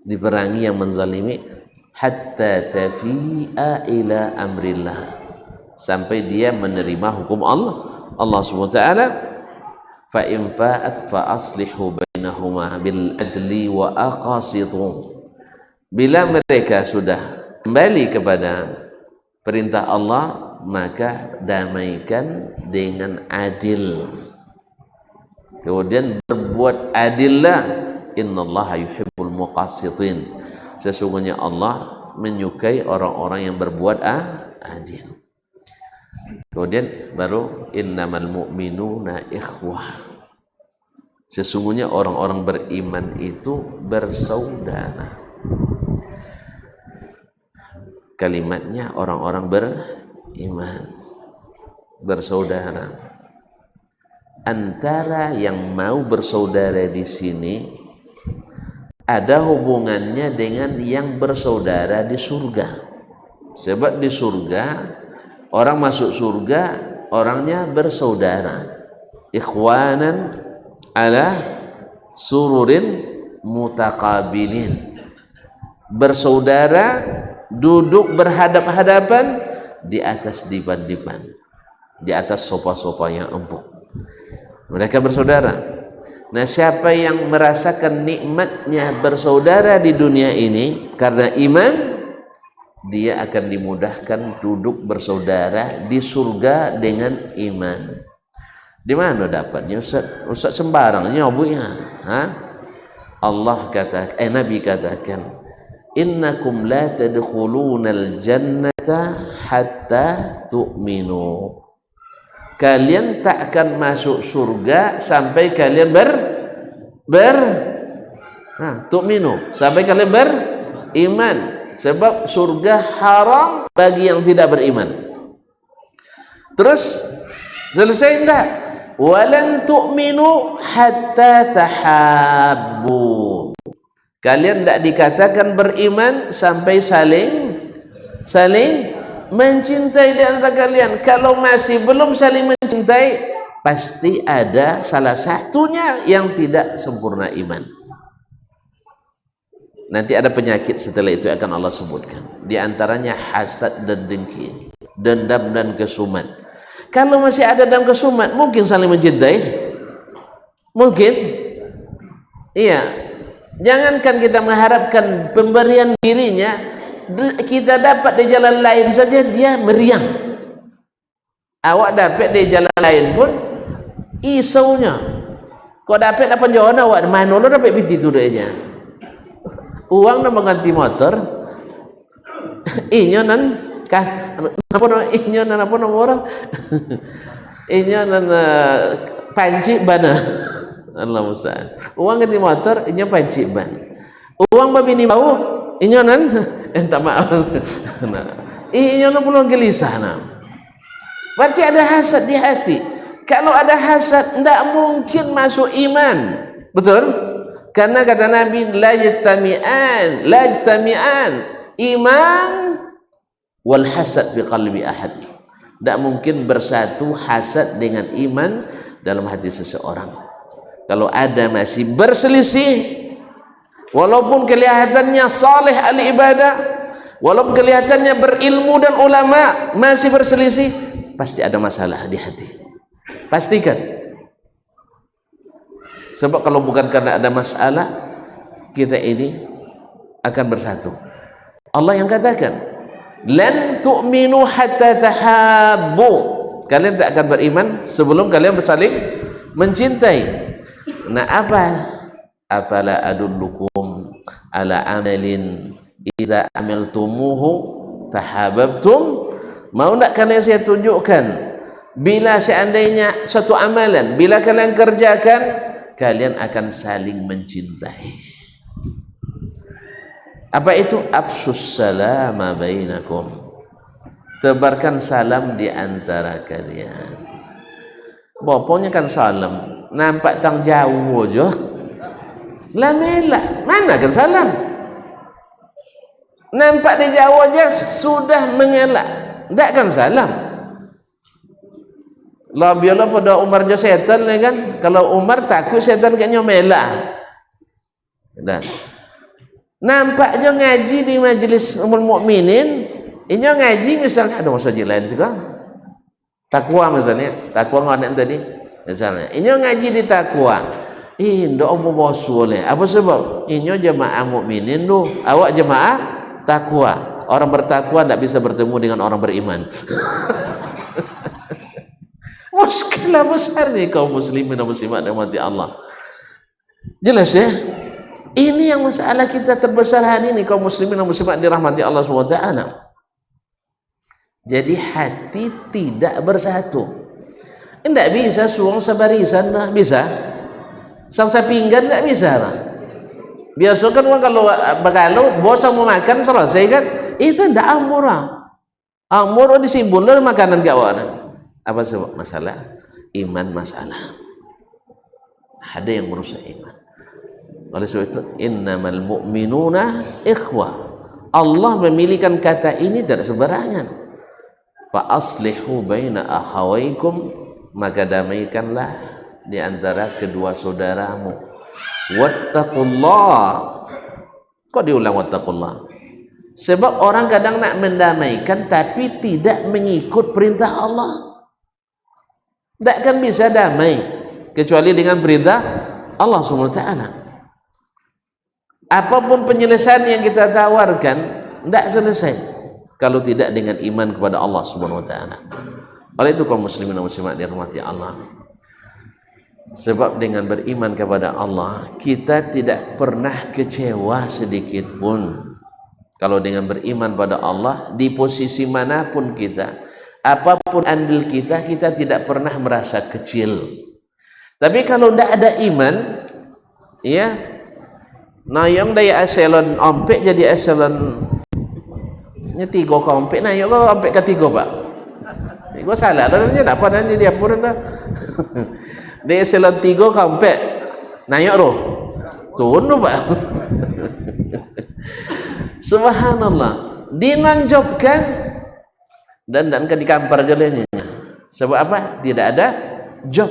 diperangi yang menzalimi, hatta tafi'a ila amrillah, sampai dia menerima hukum Allah SWT. Fa in fa'at fa aslihu bainahuma bil adli wa aqasitu. Bila mereka sudah kembali kepada perintah Allah, maka damaikan dengan adil. Kemudian berbuat adillah. Innallaha yuhibbul muqassitin. Sesungguhnya Allah menyukai orang-orang yang berbuat adil. Kemudian baru innamal mu'minuna ikhwah. Sesungguhnya orang-orang beriman itu bersaudara. Kalimatnya orang-orang beriman bersaudara. antara yang mau bersaudara di sini ada hubungannya dengan yang bersaudara di surga. Sebab di surga, orang masuk surga, orangnya bersaudara. Ikhwanan ala sururin mutaqabilin. Bersaudara, duduk berhadap-hadapan di atas dipan-dipan, di atas sofa-sofa yang empuk. Mereka bersaudara. Nah, siapa yang merasakan nikmatnya bersaudara di dunia ini karena iman, dia akan dimudahkan duduk bersaudara di surga dengan iman. Di mana dapatnya Ustaz? Ustaz sembarang nyobu ya. Allah kata, Nabi katakan, innakum la tadkhulunal jannata hatta tu'minu. Kalian tak akan masuk surga sampai kalian tu'minu, sampai kalian beriman. Sebab surga haram bagi yang tidak beriman. Terus selesai enggak? Walan tu'minu hatta tahabbu. Kalian tidak dikatakan beriman sampai saling mencintai di antara kalian. Kalau masih belum saling mencintai, pasti ada salah satunya yang tidak sempurna iman. Nanti ada penyakit setelah itu akan Allah sebutkan. Di antaranya hasad dan dengki, dendam dan kesumat. Kalau masih ada dendam kesumat, mungkin saling mencintai? Mungkin. Iya. Jangankan kita mengharapkan pemberian dirinya, kita dapat di jalan lain saja dia meriang. Awak dapat di jalan lain pun isaunya. Kau dapat apa jalan awak mana lo dapat piti tu dia. Uang nak mengganti motor. Inyo nan kah apa no inyo nan apa no orang. Inyo nan panci bana. Allah musta'an. Uang ganti motor, inyo panci ban. Uang babini bau, inyo nan entah maaf. Inyo nan pulang gelisah nah. Berarti ada hasad di hati. Kalau ada hasad, tidak mungkin masuk iman. Betul? Karena kata Nabi, la yajtami'an iman wal hasad bi qalbi ahad. Tidak mungkin bersatu hasad dengan iman dalam hati seseorang. Kalau ada masih berselisih, walaupun kelihatannya saleh ahli ibadah, walaupun kelihatannya berilmu dan ulama, masih berselisih, pasti ada masalah di hati. Pastikan. Sebab kalau bukan karena ada masalah, kita ini akan bersatu. Allah yang katakan, lan tu'minu hatta tahabbu. Kalian tak akan beriman sebelum kalian bersaling mencintai. Nah, afala adullukum ala amalin idza amiltumuhu tahabbtum. Mau tak kalian saya tunjukkan, bila seandainya suatu amalan, bila kalian kerjakan, kalian akan saling mencintai. Apa itu? Afsus salama bainakum. Tebarkan salam di antara kalian. Bapaknya kan salam, nampak tang jauh aja. Lamela, mana kan salam? Nampak di jauh aja sudah mengelak. Tak kan salam. Lah biarlah pada Umar je setan lah kan. Kalau Umar takut setan kayaknya melak. Dan nampak je ngaji di majlis Ummul Mukminin, ini ngaji misalnya ada masjid lain juga. Takwa misalnya, takwa ngonek tadi. Misalnya, ini ngaji di takwa. Ndak apa bosu oleh. Apa sebab? Ini jemaah mukminin tu, awak jemaah takwa. Orang bertakwa tidak bisa bertemu dengan orang beriman. Muskilah besar nih kaum muslimin dan muslimat rahmati Allah. Jelas ya? Ini yang masalah kita terbesar hari ini kaum muslimin dan muslimat dirahmati Allah SWT. Jadi hati tidak bersatu. Tidak bisa suang sabarisan lah, bisa. Sangsa pinggan tidak bisa lah. Biasa kan kalau bosan mau makan selesai kan, itu tidak amur lah. Amur disimbun dari makanan kawan. Apa sebab masalah? Iman masalah. ada yang merusak iman. Oleh sebab itu, innamal mu'minuna ikhwah. Allah memilihkan kata ini tidak sembarangan. Fa aslihu baina akhawaykum, maka damaikanlah di antara kedua saudaramu. Wattaqullah. Kok diulang wattaqullah? Sebab orang kadang nak mendamaikan tapi tidak mengikut perintah Allah. Tak akan bisa damai kecuali dengan perintah Allah SWT. Apapun penyelesaian yang kita tawarkan tidak selesai kalau tidak dengan iman kepada Allah SWT. Oleh itu kaum muslimin dan muslimat dirahmati Allah, sebab dengan beriman kepada Allah kita tidak pernah kecewa sedikit pun. Kalau dengan beriman pada Allah, di posisi manapun kita, apapun andil kita, kita tidak pernah merasa kecil. Tapi kalau tidak ada iman, ya, nayong dari eselon ompek jadi eselon tiga ompek, nayong kau ompek ketiga pak. Gue salah, adanya dapat dan jadi apa dah. Dari eselon tiga ompek, nayong roh, turun pak. Subhanallah, dinonjobkan dan ke di kampar jalannya. Sebab apa? Tidak ada job.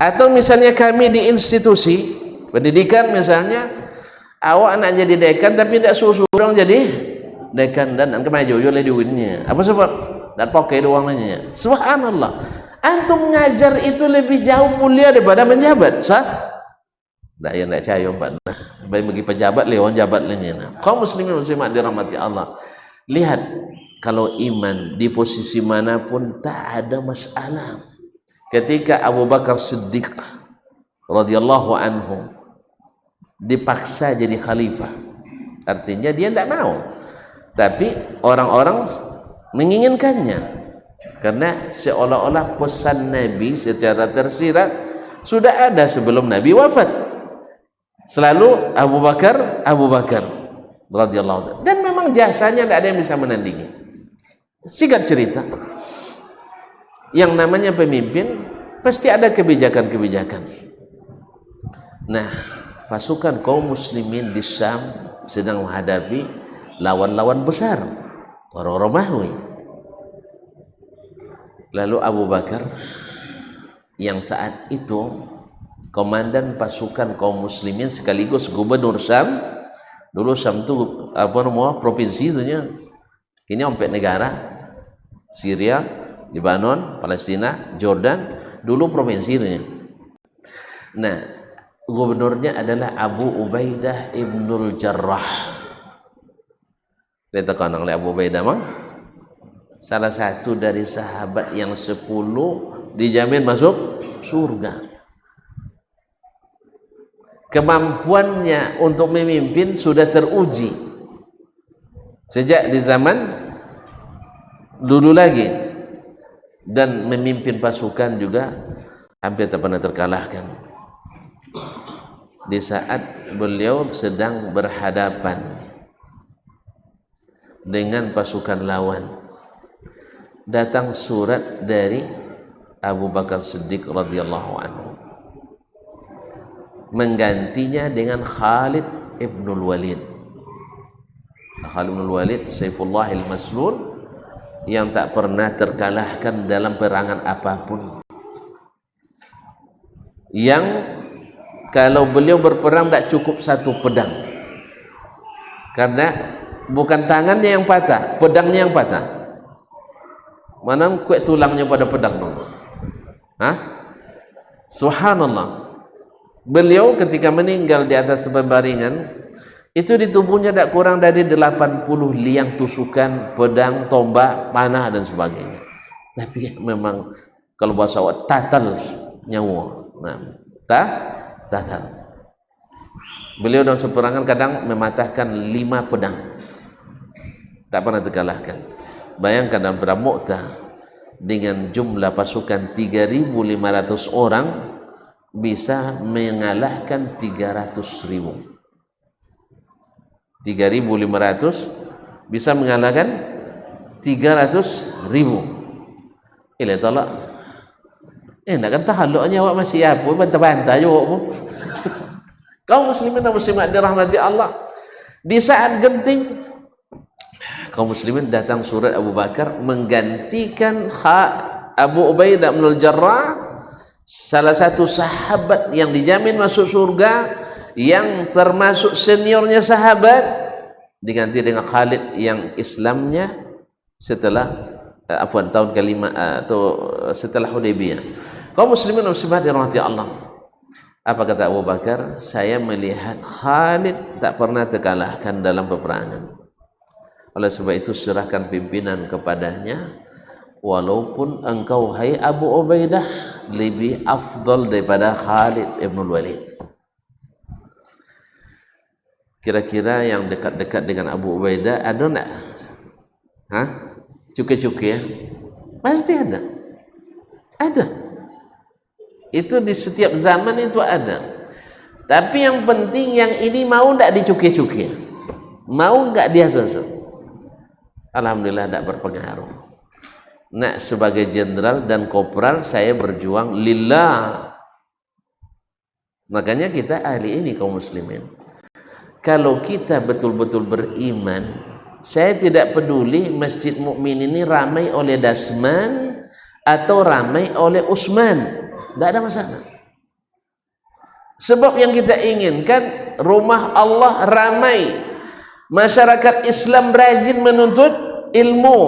Atau misalnya kami di institusi pendidikan misalnya, awak nak jadi dekan tapi tidak suruh orang jadi dekan dan kemaju oleh duitnya. Apa sebab? Tak pakai uangnya. Subhanallah. Antum mengajar itu lebih jauh mulia daripada menjabat, sah? Dah yang tak percaya Pak. Baik bagi pejabat lewat jabat lainnya. Kaum muslimin muslimat dirahmati Allah. Lihat, kalau iman di posisi manapun tak ada masalah. Ketika Abu Bakar Siddiq radhiyallahu anhu dipaksa jadi khalifah, artinya dia tidak mau, tapi orang-orang menginginkannya karena seolah-olah pesan Nabi secara tersirat sudah ada sebelum Nabi wafat. Selalu Abu Bakar radhiyallahu anhu, dan memang jasanya tidak ada yang bisa menandingi. Singkat cerita, yang namanya pemimpin pasti ada kebijakan-kebijakan. Nah, pasukan kaum muslimin di Syam sedang menghadapi lawan-lawan besar, orang Romawi. Lalu Abu Bakar yang saat itu komandan pasukan kaum muslimin sekaligus gubernur Syam. Dulu Syam itu apa namanya, provinsi itunya. Ini ompet negara. Syria, Lebanon, Palestina, Jordan, dulu provinsi itunya. Nah, gubernurnya adalah Abu Ubaidah Ibnul Jarrah. Kita kenal oleh Abu Ubaidah mah salah satu dari sahabat yang 10 dijamin masuk surga. Kemampuannya untuk memimpin sudah teruji sejak di zaman dulu lagi, dan memimpin pasukan juga hampir tak pernah terkalahkan. Di saat beliau sedang berhadapan dengan pasukan lawan, datang surat dari Abu Bakar Siddiq radhiyallahu anhu menggantinya dengan Khalid ibnul Walid. Khalid ibnul Walid Saifullah al-Maslul yang tak pernah terkalahkan dalam perangan apapun, yang kalau beliau berperang tak cukup satu pedang, karena bukan tangannya yang patah, pedangnya yang patah. Mana kuat tulangnya pada pedang dong? Subhanallah. Beliau ketika meninggal di atas pembaringan itu di tubuhnya tidak kurang dari 80 liang tusukan pedang, tombak, panah dan sebagainya. Tapi memang kalau bahasa awak tatal nyawa. Nah, tatal. Beliau dalam seperangan kadang mematahkan 5 pedang. Tak pernah terkalahkan. Bayangkan dalam perang Mu'tah dengan jumlah pasukan 3.500 orang bisa mengalahkan 300.000. 3.500 bisa mengalahkan 300.000. Ila tolak Nak kan tahaluknya awak masih apa bantah-bantah je awak pun. Kaum muslimin dan muslimat dirahmati Allah, di saat genting kaum muslimin datang surat Abu Bakar menggantikan Abu Ubaidah bin Al-Jarrah, salah satu sahabat yang dijamin masuk surga, yang termasuk seniornya sahabat, diganti dengan Khalid yang Islamnya setelah tahun kelima atau setelah Hudaybiyah. Kaum muslimin dan muslimat dirahmati Allah, apa kata Abu Bakar? Saya melihat Khalid tak pernah terkalahkan dalam peperangan. Oleh sebab itu serahkan pimpinan kepadanya, walaupun engkau hai Abu Ubaidah lebih afdal daripada Khalid ibn Walid. Kira-kira yang dekat-dekat dengan Abu Ubaidah ada enggak? Cuki-cuki ya? Pasti ada. Ada. Itu di setiap zaman itu ada. Tapi yang penting yang ini mau enggak dicuki-cuki? Mau enggak dia sosok? Alhamdulillah tidak berpengaruh. Nak sebagai jenderal dan kopral saya berjuang lillah. Makanya kita ahli ini kaum muslimin. Kalau kita betul-betul beriman, saya tidak peduli Masjid Mukmin ini ramai oleh Dasman atau ramai oleh Usman, tidak ada masalah. Sebab yang kita inginkan rumah Allah ramai, masyarakat Islam rajin menuntut ilmu,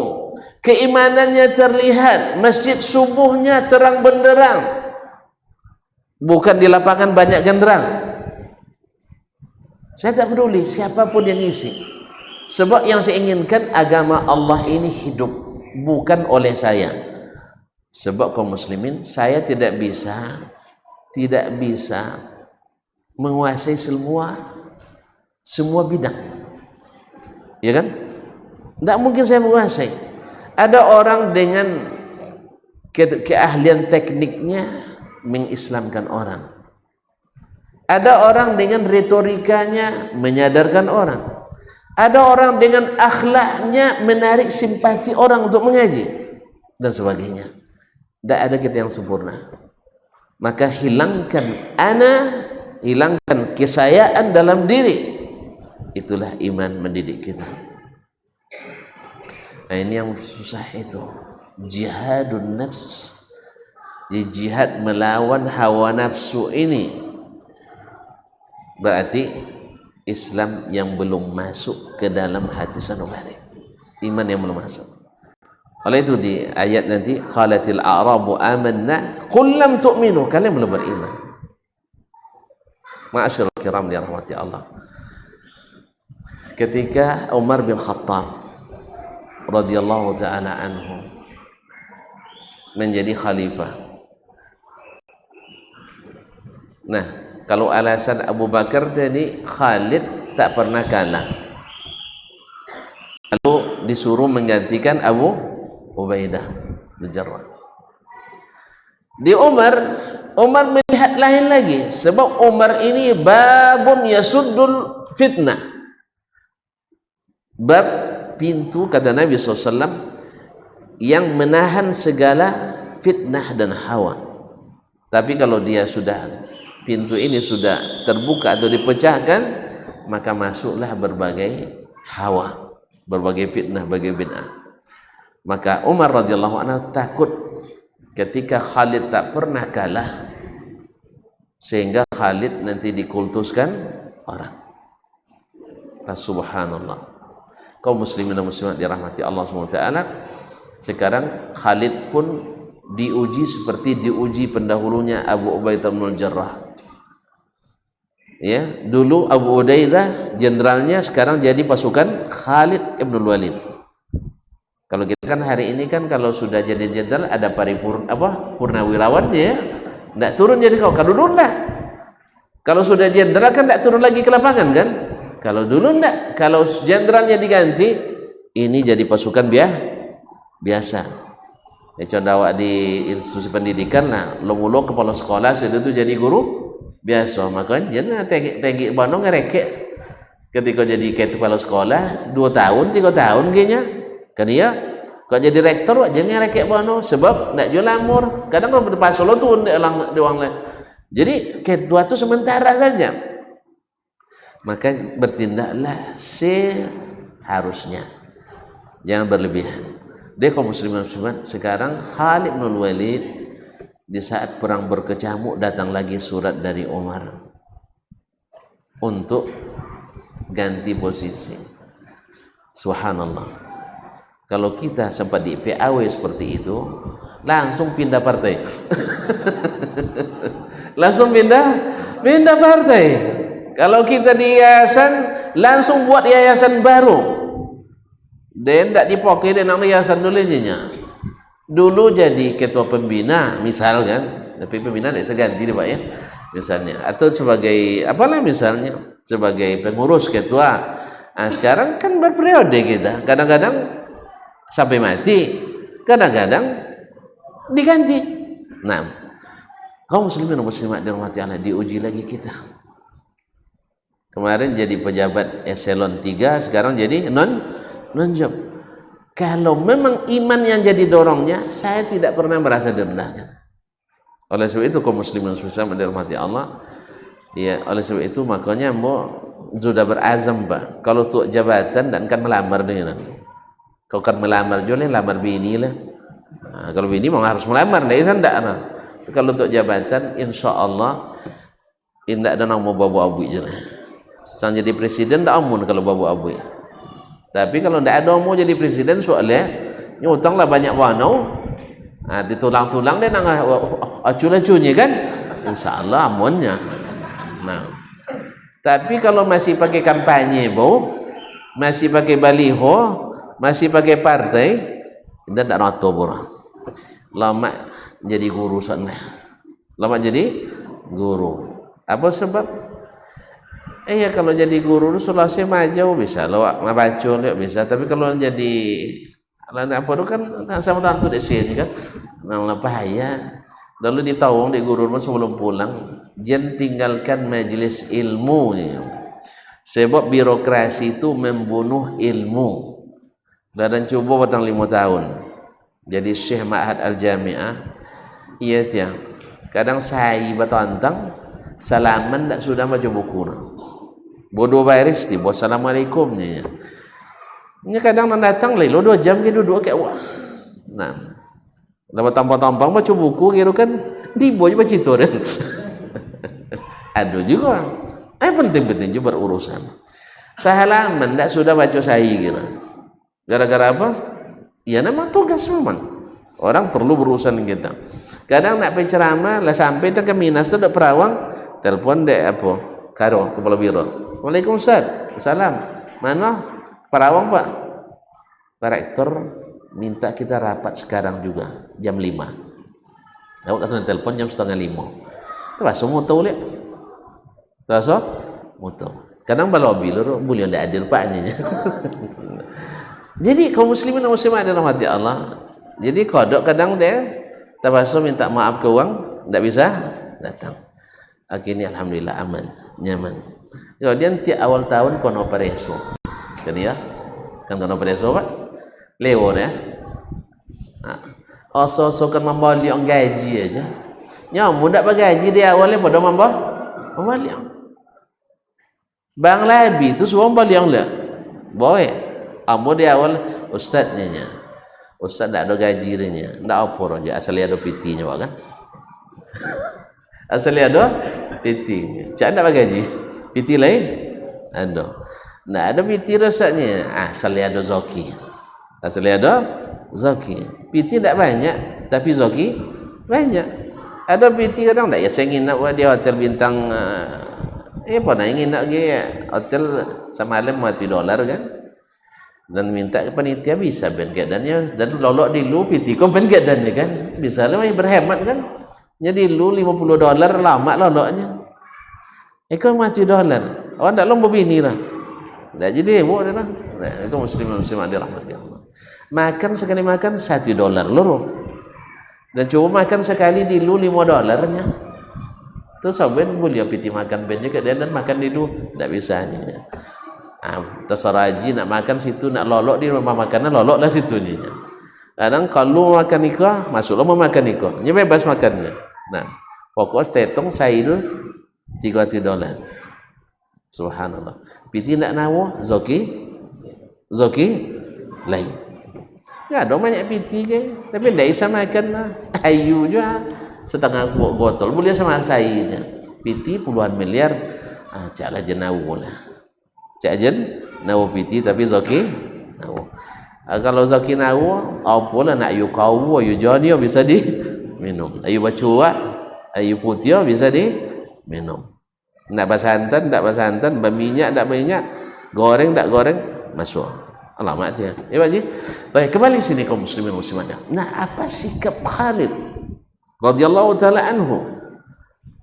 keimanannya terlihat, masjid subuhnya terang benderang, bukan di lapangan banyak genderang. Saya tak peduli siapapun yang isi, sebab yang saya inginkan agama Allah ini hidup, bukan oleh saya. Sebab kaum muslimin, saya tidak bisa menguasai semua bidang, ya kan? Tidak mungkin saya menguasai. Ada orang dengan keahlian tekniknya mengislamkan orang. Ada orang dengan retorikanya menyadarkan orang. Ada orang dengan akhlaknya menarik simpati orang untuk mengaji dan sebagainya. Tidak ada kita yang sempurna. Maka hilangkan hilangkan kesayaan dalam diri. Itulah iman mendidik kita. Nah, ini yang susah itu, jihadun nafs. Jihad melawan hawa nafsu ini berarti Islam yang belum masuk ke dalam hati sanubari, iman yang belum masuk. Oleh itu di ayat nanti, qalatil a'rabu amanna qul lam tu'minu, kalian belum beriman. Ma'asyiral kiram dirahmati Allah, ketika Umar bin Khattab radhiyallahu taala anhu menjadi khalifah. Nah, kalau alasan Abu Bakar tadi, Khalid tak pernah kalah, lalu disuruh menggantikan Abu Ubaidah bin Jarrah. Di Umar melihat lain lagi, sebab Umar ini babun yasuddul fitnah, bab pintu, kata Nabi SAW, yang menahan segala fitnah dan hawa. Tapi kalau dia sudah, pintu ini sudah terbuka atau dipecahkan, maka masuklah berbagai hawa, berbagai fitnah, berbagai bid'ah. Maka Umar radhiyallahu anhu takut ketika Khalid tak pernah kalah, sehingga Khalid nanti dikultuskan orang. Subhanallah. Kaum muslimin dan muslimat dirahmati Allah SWT, sekarang Khalid pun diuji seperti diuji pendahulunya Abu Ubaidah bin Al-Jarrah. Ya, dulu Abu Ubaidah jenderalnya, sekarang jadi pasukan Khalid ibn Walid. Kalau kita kan hari ini kan kalau sudah jadi jenderal ada purnawirawan ya, tidak turun jadi kau. Kalau dulu enggak. Kalau sudah jenderal kan tidak turun lagi ke lapangan kan? Kalau dulu enggak. Kalau jenderalnya diganti, ini jadi pasukan biasa. Ya, contoh awak di institusi pendidikan lah, lo kepala sekolah sudah tu jadi guru biasa, makanya jangan tegi bandung ngerekek ketika jadi kepala sekolah 2 tahun 3 tahun kayaknya kan dia Kau jadi rektor wak jangan rekek bono sebab nak jual lamur. Kadang kalau berdepan Solo tu di orang lain. Jadi ketua tu sementara saja. Maka bertindaklah seharusnya. Jangan berlebihan. Dia kaum muslimin sekarang Khalid bin Walid di saat perang berkecamuk datang lagi surat dari Umar untuk ganti posisi. Subhanallah. Kalau kita sempat di PAW seperti itu, langsung pindah partai. Langsung pindah partai. Kalau kita di yayasan, langsung buat yayasan baru. Dan tidak dipakai dengan yayasan dulunya. Dulu jadi ketua pembina, misalkan, tapi pembina tidak seganti Pak ya, misalnya, atau sebagai apalah misalnya, sebagai pengurus ketua. Nah, sekarang kan berperiode kita, kadang-kadang sampai mati, kadang-kadang diganti. Nah, kaum muslimin dan muslimat dirahmati Allah, diuji lagi kita. Kemarin jadi pejabat eselon 3, sekarang jadi non-job. Kalau memang iman yang jadi dorongnya, saya tidak pernah merasa direndahkan. Oleh sebab itu kaum muslimin dan muslimat dirahmati Allah, ya, oleh sebab itu makanya sudah berazam Pak, kalau untuk jabatan dan kan melamar dengan. Kau kan melamar jualnya lamar bini lah. Nah, kalau bini mau harus melamar, tidak nah. Kalau untuk jabatan, insya Allah tidak ada nama babu abu je lah. Sang jadi presiden tidak amun kalau babu abu. Tapi kalau tidak ada mau jadi presiden soalnya nyutang lah banyak wanau. Nah, di tulang-tulang dia nang acun-acunnya kan, insya Allah amunnya. Nah, tapi kalau masih pakai kampanye masih pakai baliho, masih pakai partai, tidak nato pura. Lama jadi guru sana. Lama jadi guru. Apa sebab? Ya kalau jadi guru Sulawesi maju bisa, lawak ngabaco bisa. Tapi kalau jadi apa itu kan sama tantu di sini kan, nang bahaya. Lalu ditawang di guru sebelum pulang, jangan tinggalkan majelis ilmu. Sebab birokrasi itu membunuh ilmu. Dan coba batang 5 tahun jadi Syekh Ma'had Al-Jami'ah, iya tiang kadang saya batantang salaman tak sudah macam buku bodoh baris ti bos assalamualaikumnya ini kadang datang lelo 2 jam ke duduk kayak wah. Nah dapat tampang-tampang baca buku gitu kan diboy baca citoran. Aduh juga penting-penting juga berurusan sehalaman tak sudah baca saya gitu. Gara-gara apa? Ya memang tugas memang. Orang perlu berurusan kita. Kadang nak pergi ceramah lah sampai ke Minas tu dak perawang, telepon dek apa? Karo kepala biro. Waalaikumsalam. Salam. Mana? Perawang Pak. Pak Rektor minta kita rapat sekarang juga jam 5. Awak kata telepon jam 4:30. Tu pasal motor lek. Tu pasal motor. Kadang balobi lho boleh ndak hadir Paknya. Jadi kaum muslimin dan muslimat dirahmati Allah. Jadi kodok kadang dia terpaksa minta maaf ke uang, tidak bisa datang. Akhirnya alhamdulillah aman, nyaman. Kemudian tiap awal tahun kono opereso. Kan ya? Kan kono opereso Pak? Lewat ya. Nah, oso-oso kan membali ang gaji aja. Nyamu ndak bagaji dia awalnya pada membali. Bang Labi itu semua membali ang lah. Boy. Amo di awal ustadznya, ustadz tak ada gajinya, tak apa aja asal ada PT-nya kan? Asal ada PT-nya, cak tak gaji, PT lain, ada, nah ada PT rasanya, asal ada zoki, PT tak banyak, tapi zoki banyak, ada PT kadang tak ya saya ingin nak buat dia hotel bintang, apa nak ingin nak dia hotel semalam $1 kan? Dan minta ke panitia bisa ben keadaannya dan lolok di lu piti kom ben keadaannya kan bisa lah berhemat kan jadi lu $50 lama loloknya kau mati $, awak tak lomba bini lah tak jadi ibu dah lah itu muslimat dirahmati Allah makan sekali makan $1 loro dan coba makan sekali di lu $5 nya tu saben boleh piti makan ben juga dan makan di lu tak bisa nya terserah haji nak makan situ nak lolok di rumah makanan lolok lah situ ni. Kadang kalau makan nikah, masuklah mau makan nikah. Nya bebas makannya. Nah, pokok tetong sayur $30. Subhanallah. Piti nak nawo, zoki lain. Ya, ada banyak piti je, tapi tidak bisa makan lah. Ayu juga setengah botol, boleh sama sayurnya. Piti puluhan miliar, caklah jenawo lah. Cak jen nawo piti tapi zoki nawo. Kalau zoki nawo, apa lah nak ayu kau, ayu jonio bisa diminum. Ayu bacua, ayu putih bisa diminum. Nak basantan, berminyak, tak berminyak, goreng, tak goreng, masuk. Alamat dia. Ya Pak Ji. Baik, kembali sini kaum muslimin muslimat. Nah, apa sikap Khalid radhiyallahu taala anhu?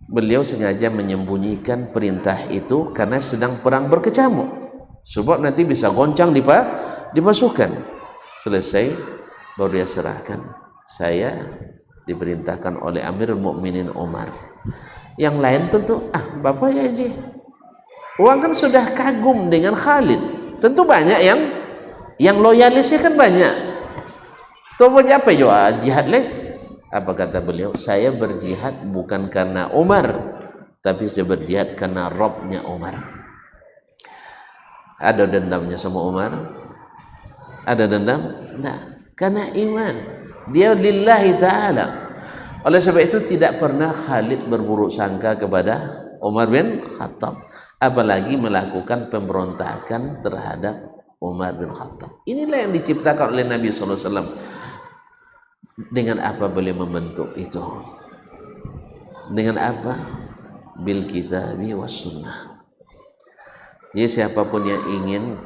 Beliau sengaja menyembunyikan perintah itu karena sedang perang berkecamuk. Sebab nanti bisa goncang di pasukan. Selesai baru dia serahkan. Saya diperintahkan oleh Amirul Mukminin Umar. Yang lain tentu, Bapak ya Ji. Orang kan sudah kagum dengan Khalid. Tentu banyak yang loyalisnya kan banyak. Tuh apa ya jihad lagi? Apa kata beliau? Saya berjihad bukan karena Umar, tapi saya berjihad karena Robnya Umar. Ada dendamnya sama Umar? Ada dendam? Nah, karena iman. Dia lillahi ta'ala. Oleh sebab itu tidak pernah Khalid berburuk sangka kepada Umar bin Khattab, apalagi melakukan pemberontakan terhadap Umar bin Khattab. Inilah yang diciptakan oleh Nabi SAW. Dengan apa beliau membentuk itu? Dengan apa? Bil kitabi was sunnah. Jadi siapapun yang ingin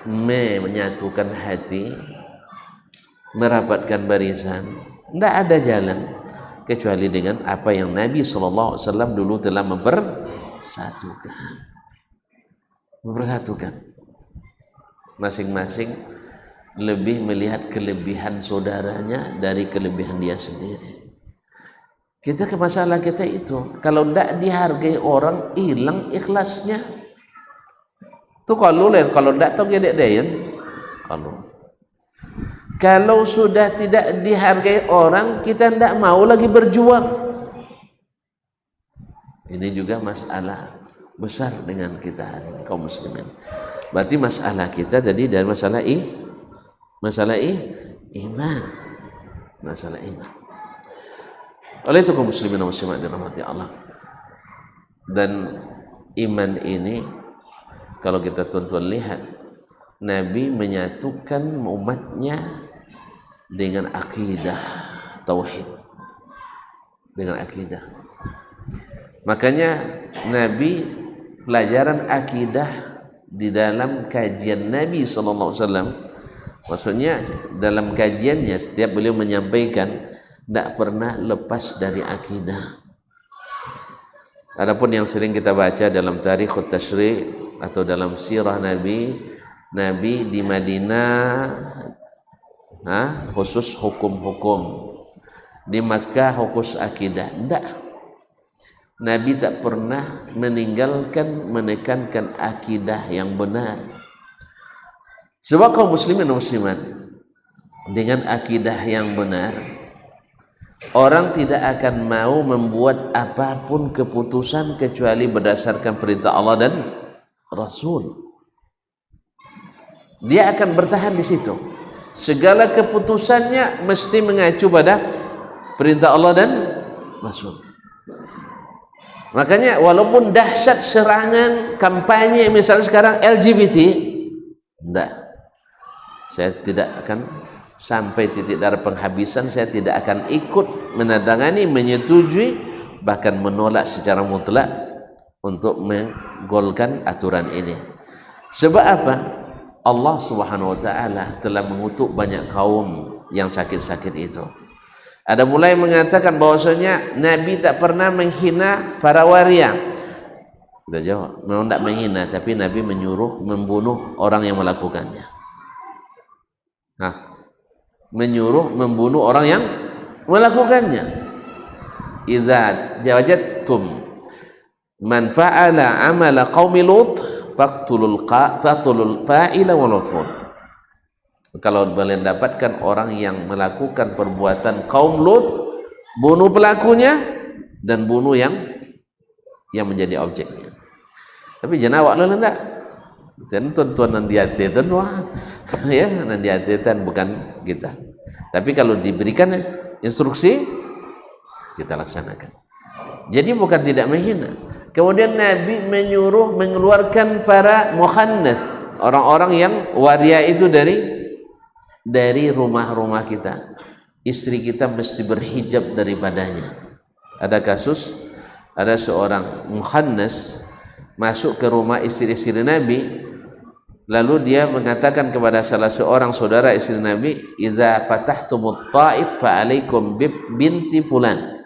menyatukan hati, merapatkan barisan, tidak ada jalan kecuali dengan apa yang Nabi SAW dulu telah mempersatukan. Masing-masing lebih melihat kelebihan saudaranya dari kelebihan dia sendiri. Kita ke masalah kita itu, kalau tidak dihargai orang, hilang ikhlasnya. Tuh kalau tidak tahu gedek dayan. Kalau sudah tidak dihargai orang, kita tidak mau lagi berjuang. Ini juga masalah besar dengan kita hari ini kaum muslimin. Berarti masalah kita tadi dari masalah iman. Oleh itu kaum muslimin dan muslimat dirahmati Allah. Dan iman ini kalau kita tuan-tuan lihat, Nabi menyatukan umatnya dengan akidah tauhid, dengan akidah. Makanya Nabi pelajaran akidah di dalam kajian Nabi SAW, maksudnya dalam kajiannya setiap beliau menyampaikan tidak pernah lepas dari akidah. Adapun yang sering kita baca dalam tarikhut tashri' atau dalam sirah Nabi di Madinah khusus hukum-hukum, di Makkah khusus akidah. Tidak. Nabi tak pernah menekankan akidah yang benar. Sebab kaum muslimin dan muslimat, dengan akidah yang benar, orang tidak akan mau membuat apapun keputusan kecuali berdasarkan perintah Allah dan Rasul. Dia akan bertahan di situ. Segala keputusannya mesti mengacu pada perintah Allah dan Rasul. Makanya walaupun dahsyat serangan kampanye misalnya sekarang LGBT, enggak, saya tidak akan sampai titik darah penghabisan, saya tidak akan ikut menandatangani, menyetujui, bahkan menolak secara mutlak untuk menggolkan aturan ini. Sebab apa? Allah Subhanahu wa taala telah mengutuk banyak kaum yang sakit-sakit itu. Ada mulai mengatakan bahwasanya Nabi tak pernah menghina para waria. Kita jawab, memang tak menghina, tapi Nabi menyuruh membunuh orang yang melakukannya. Menyuruh membunuh orang yang melakukannya. Idza wajadtum man fa'ala amala qaumi Lut faqtulul fa'ila wal maf'ul. Kalau kalian dapatkan orang yang melakukan perbuatan kaum Lut, bunuh pelakunya dan bunuh yang menjadi objeknya. Tapi jangan awak lalu ndak. Tuan nanti hati-hati wah, ya nanti hati-hati bukan kita. Tapi kalau diberikan instruksi, kita laksanakan. Jadi bukan tidak menghina. Kemudian Nabi menyuruh mengeluarkan para mukhannas, orang-orang yang waria itu dari rumah-rumah kita. Istri kita mesti berhijab daripadanya. Ada kasus, ada seorang mukhannas masuk ke rumah istri-istri Nabi, lalu dia mengatakan kepada salah seorang saudara istri Nabi, "Idza fatahtumut Taif fa alaikum binti fulan."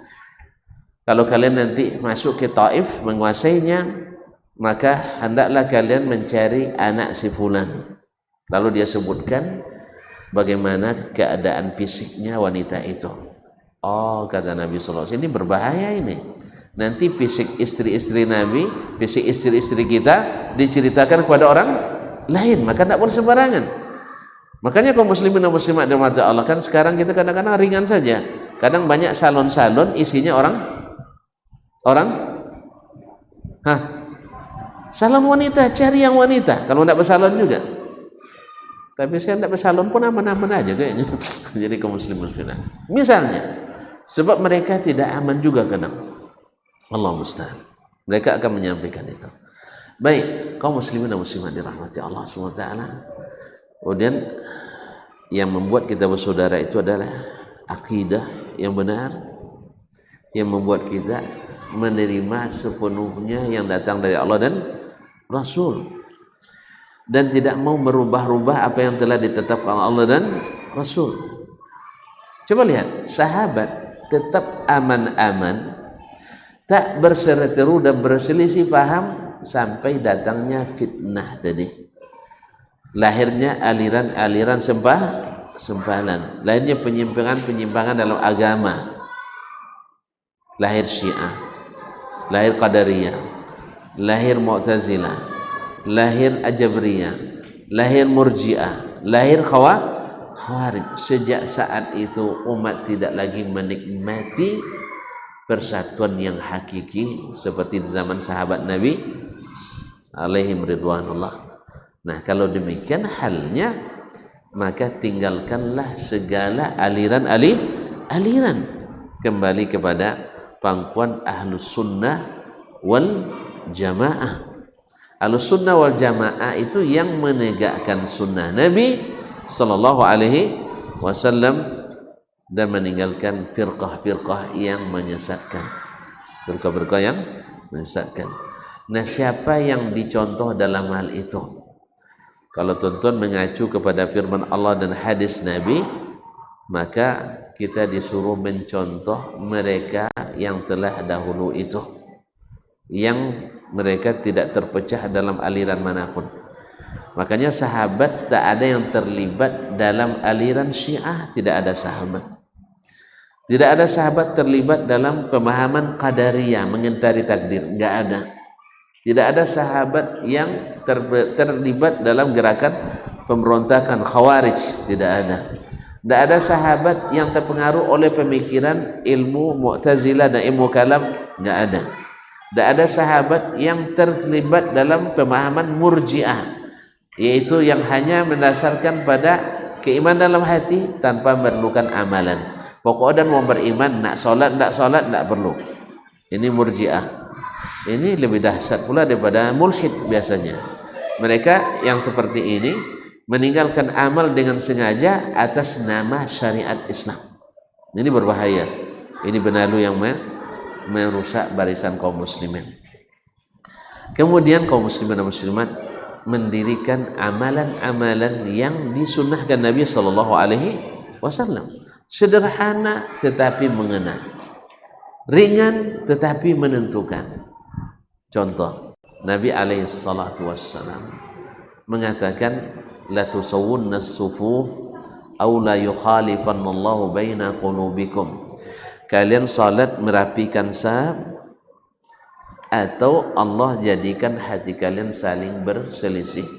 Kalau kalian nanti masuk ke Taif menguasainya, maka hendaklah kalian mencari anak si fulan. Lalu dia sebutkan bagaimana keadaan fisiknya wanita itu. Oh, kata Nabi sallallahu alaihi wasallam, ini berbahaya ini. Nanti fisik istri-istri Nabi, fisik istri-istri kita diceritakan kepada orang lain, maka tidak boleh sembarangan. Makanya kaum muslimin dan muslimat dirahmati Allah, kan sekarang kita kadang-kadang ringan saja. Kadang banyak salon-salon isinya salon wanita, cari yang wanita. Kalau tidak bersalon juga. Tapi saya tidak bersalon pun aman-aman aja kayaknya. Jadi kaum muslimin muslimat. Misalnya, sebab mereka tidak aman juga kadang. Allah musta'an. Mereka akan menyampaikan itu. Baik, kaum muslimin dan muslimat dirahmati Allah SWT. Kemudian yang membuat kita bersaudara itu adalah akidah yang benar, yang membuat kita menerima sepenuhnya yang datang dari Allah dan Rasul, dan tidak mau merubah-rubah apa yang telah ditetapkan Allah dan Rasul. Coba lihat, sahabat tetap aman-aman, tak berseteru dan berselisih paham sampai datangnya fitnah tadi. Lahirnya aliran-aliran sempalan, lahirnya penyimpangan-penyimpangan dalam agama. Lahir Syiah, lahir Qadariyah, lahir Mu'tazilah, lahir Ajabriyah, lahir Murji'ah, lahir Khawarij. Sejak saat itu umat tidak lagi menikmati persatuan yang hakiki seperti di zaman sahabat Nabi alaihim ridwanullah. Nah, kalau demikian halnya, maka tinggalkanlah segala aliran, kembali kepada pangkuan Ahlus Sunnah wal Jamaah. Ahlus Sunnah wal Jamaah itu yang menegakkan sunnah Nabi sallallahu alaihi wasallam dan meninggalkan firqah-firqah yang menyesatkan. Firqah-firqah yang menyesatkan. Nah, siapa yang dicontoh dalam hal itu? Kalau tuan-tuan mengacu kepada firman Allah dan hadis Nabi, maka kita disuruh mencontoh mereka yang telah dahulu itu, yang mereka tidak terpecah dalam aliran manapun. Makanya sahabat tak ada yang terlibat dalam aliran Syiah, tidak ada sahabat. Tidak ada sahabat terlibat dalam pemahaman Qadariyah, mengingkari takdir, enggak ada. Tidak ada sahabat yang terlibat dalam gerakan pemberontakan Khawarij, tidak ada. Tidak ada sahabat yang terpengaruh oleh pemikiran ilmu Mu'tazilah dan ilmu kalam, enggak ada. Tidak ada sahabat yang terlibat dalam pemahaman Murji'ah, yaitu yang hanya mendasarkan pada keimanan dalam hati tanpa memerlukan amalan. Pokoknya mau beriman, nak solat, tak perlu. Ini Murji'ah. Ini lebih dahsyat pula daripada mulhid biasanya. Mereka yang seperti ini meninggalkan amal dengan sengaja atas nama syariat Islam. Ini berbahaya. Ini benalu yang merusak barisan kaum muslimin. Kemudian kaum muslimin dan muslimat mendirikan amalan-amalan yang disunnahkan Nabi sallallahu alaihi wasallam. Sederhana tetapi mengena, ringan tetapi menentukan. Contoh, Nabi alaihi salatu wassalam mengatakan, la tusawwunna as-sufuf aw la yukhalifannallahu baina qulubikum. Kalian salat merapikan saf atau Allah jadikan hati kalian saling berselisih.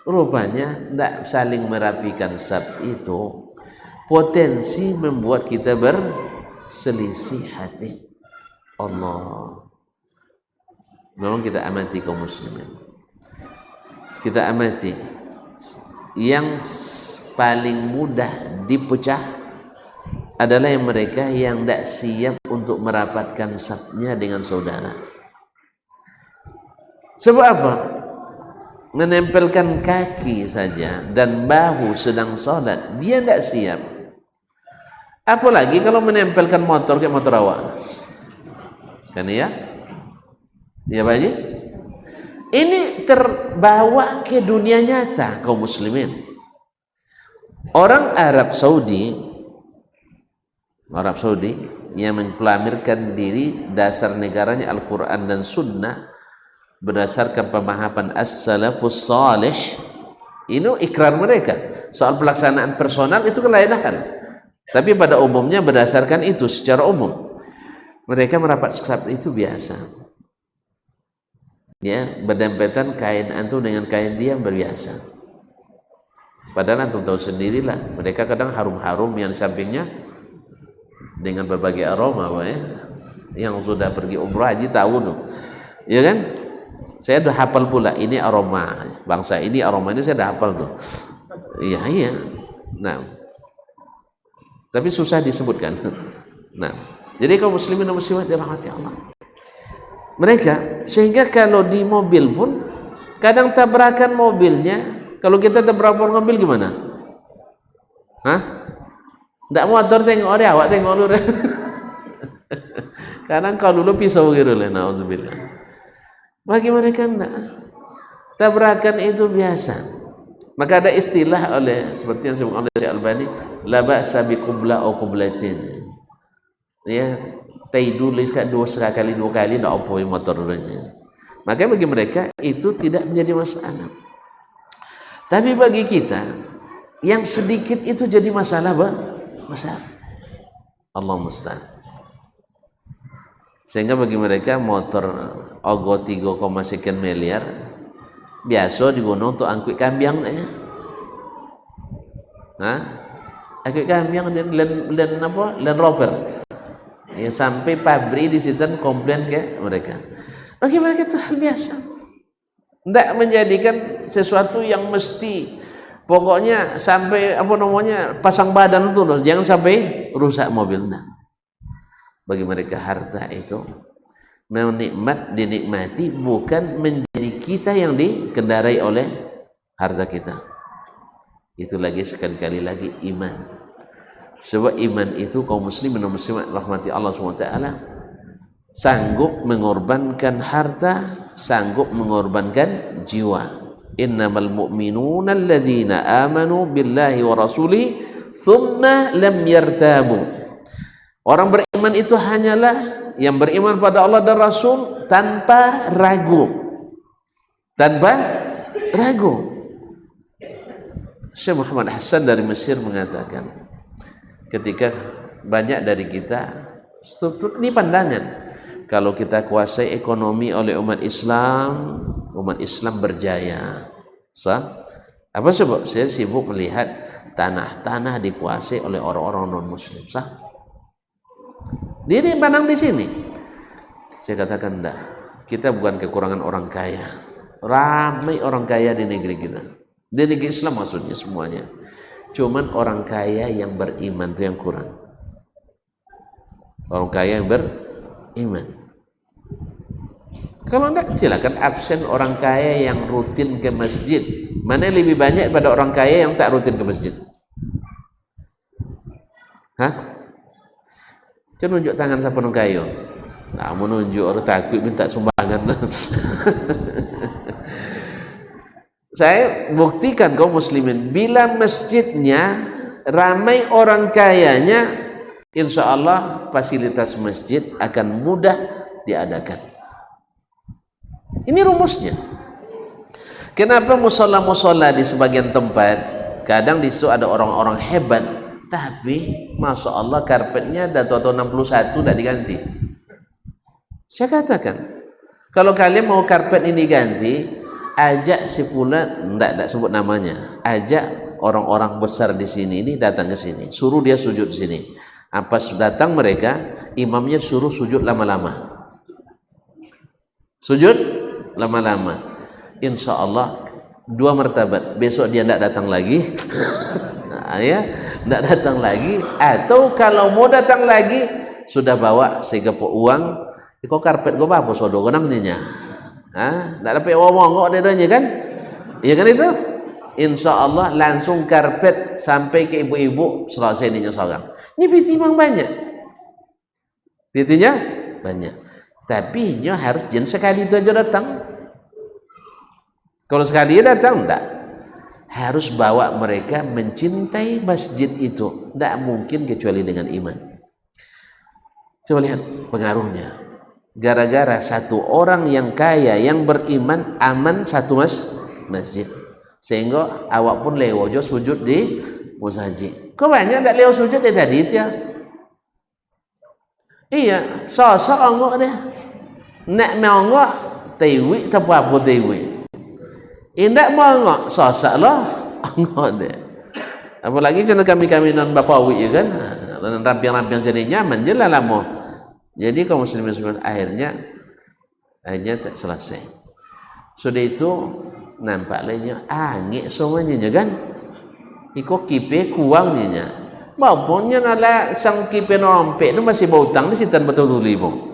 rupanya tidak saling merapikan saf itu potensi membuat kita berselisih hati. Allah, memang kita amati kaum muslimin, kita amati yang paling mudah dipecah adalah yang mereka yang tidak siap untuk merapatkan safnya dengan saudara. Sebab apa? Menempelkan kaki saja dan bahu sedang sholat, dia tidak siap. Apalagi kalau menempelkan motor kayak motor awak, kan ya? Ya Pak Haji? Ini terbawa ke dunia nyata kaum muslimin. Orang Arab Saudi yang mempelamirkan diri dasar negaranya Al-Quran dan Sunnah berdasarkan pemahaman as-salafus salih, ini ikrar mereka. Soal pelaksanaan personal itu lain hal, tapi pada umumnya berdasarkan itu secara umum mereka merapat saf itu biasa ya, berdempetan kain antum dengan kain dia berbiasa. Padahal antum tahu sendirilah, mereka kadang harum-harum yang di sampingnya dengan berbagai aroma, ya. Yang sudah pergi umrah haji tahu tuh, ya kan? Saya udah hafal pula ini aroma bangsa ini, aroma ini saya udah hafal tuh. Iya. Nah, tapi susah disebutkan. Nah, jadi kaum muslimin dan muslimat dirahmati Allah, mereka sehingga kalau di mobil pun kadang tabrakan mobilnya, kalau kita tabrakan mobil gimana? Hah? Tidak motor tengok dia, awak tengok dulu. Kadang kau dulu pisau gitu lah, na'udzubillah. Bagi mereka tidak. Tabrakan itu biasa. Maka ada istilah seperti yang disebut oleh Syekh Albani, la ba'sa bi qubla au qublatin. Ya, tai dulu sekali dua kali tidak apa motornya. Maka bagi mereka itu tidak menjadi masalah. Tapi bagi kita yang sedikit itu jadi masalah, besar. Allah musta'an. Sehingga bagi mereka motor ogo 3, sekian miliar biasa digunakan untuk angkut kambiang ya. Angkut kambiang dan apa? Land Rover. Ya, sampai pabrik di situ komplain ke mereka. Bagi mereka itu hal biasa. Tidak menjadikan sesuatu yang mesti pokoknya sampai pasang badan itu loh, jangan sampai rusak mobil. Nah, bagi mereka harta itu dinikmati bukan menjadi kita yang dikendarai oleh harta kita. Itu lagi sekali-kali lagi iman. Sebab iman itu kaum muslimin dan muslimat rahmati Allah SWT sanggup mengorbankan harta, sanggup mengorbankan jiwa. Innamal mu'minuna allazina amanu billahi wa rasuli thumma lam yartabu. Orang beriman itu hanyalah yang beriman pada Allah dan Rasul tanpa ragu. Syekh Muhammad Hasan dari Mesir mengatakan, ketika banyak dari kita, ini pandangan, kalau kita kuasai ekonomi oleh umat Islam berjaya. Apa sebab? Saya sibuk melihat tanah-tanah dikuasai oleh orang-orang non-muslim. Dia pandang di sini. Saya katakan enggak. Kita bukan kekurangan orang kaya. Ramai orang kaya di negeri kita. Di negeri Islam maksudnya semuanya. Cuman orang kaya yang beriman itu yang kurang. Orang kaya yang beriman. Kalau enggak, silakan absen orang kaya yang rutin ke masjid. Mana yang lebih banyak pada orang kaya yang tak rutin ke masjid? Coba nunjuk tangan siapa orang kaya. Nah, menunjuk orang takut minta sumbangan. Saya buktikan kaum muslimin, bila masjidnya ramai orang kayanya, insya Allah fasilitas masjid akan mudah diadakan. Ini rumusnya. Kenapa musola-musola di sebagian tempat kadang di situ ada orang-orang hebat, tapi masya Allah karpetnya dari tahun 61 tidak diganti. Saya katakan, kalau kalian mau karpet ini ganti, ajak si fulan, enggak sebut namanya, ajak orang-orang besar di sini ini datang ke sini, suruh dia sujud di sini. Pas datang mereka, imamnya suruh sujud lama-lama, sujud lama-lama. Insya Allah 2 martabat, besok dia tidak datang lagi. Ya, tidak datang lagi. Atau kalau mau datang lagi, sudah bawa segepok uang. Kau karpet gue apa sodo kenang ninya? Tidak dapat ngomong kok dedanya kan? Iya kan itu? Insya Allah langsung karpet sampai ke ibu-ibu selesai ninya seorang. Ini piti memang banyak, pitinya banyak. Tapi nya harus jen sekali itu aja datang. Kalau sekali datang enggak, harus bawa mereka mencintai masjid itu. Enggak mungkin kecuali dengan iman. Coba lihat pengaruhnya. Gara-gara satu orang yang kaya yang beriman aman satu masjid, sehingga awak pun lewojo sujud di musajid. Kok banyak enggak lewo sujud tadi itu ya? Iya, sosok onggok deh. Nak mongok tewi tapi apa tewi? Indak mongok sosok lah onggok deh. Apalagi kalau kami non bapawi ya kan, ramping-ramping jadi nyaman je lah lama. Jadi kaum muslimin akhirnya tak selesai. Sudah itu nampak lainnya angin semuanya kan. Iko kipe kuangnya. Maupunnya nala sang kipe nompek itu masih berutang di situ betul ribu.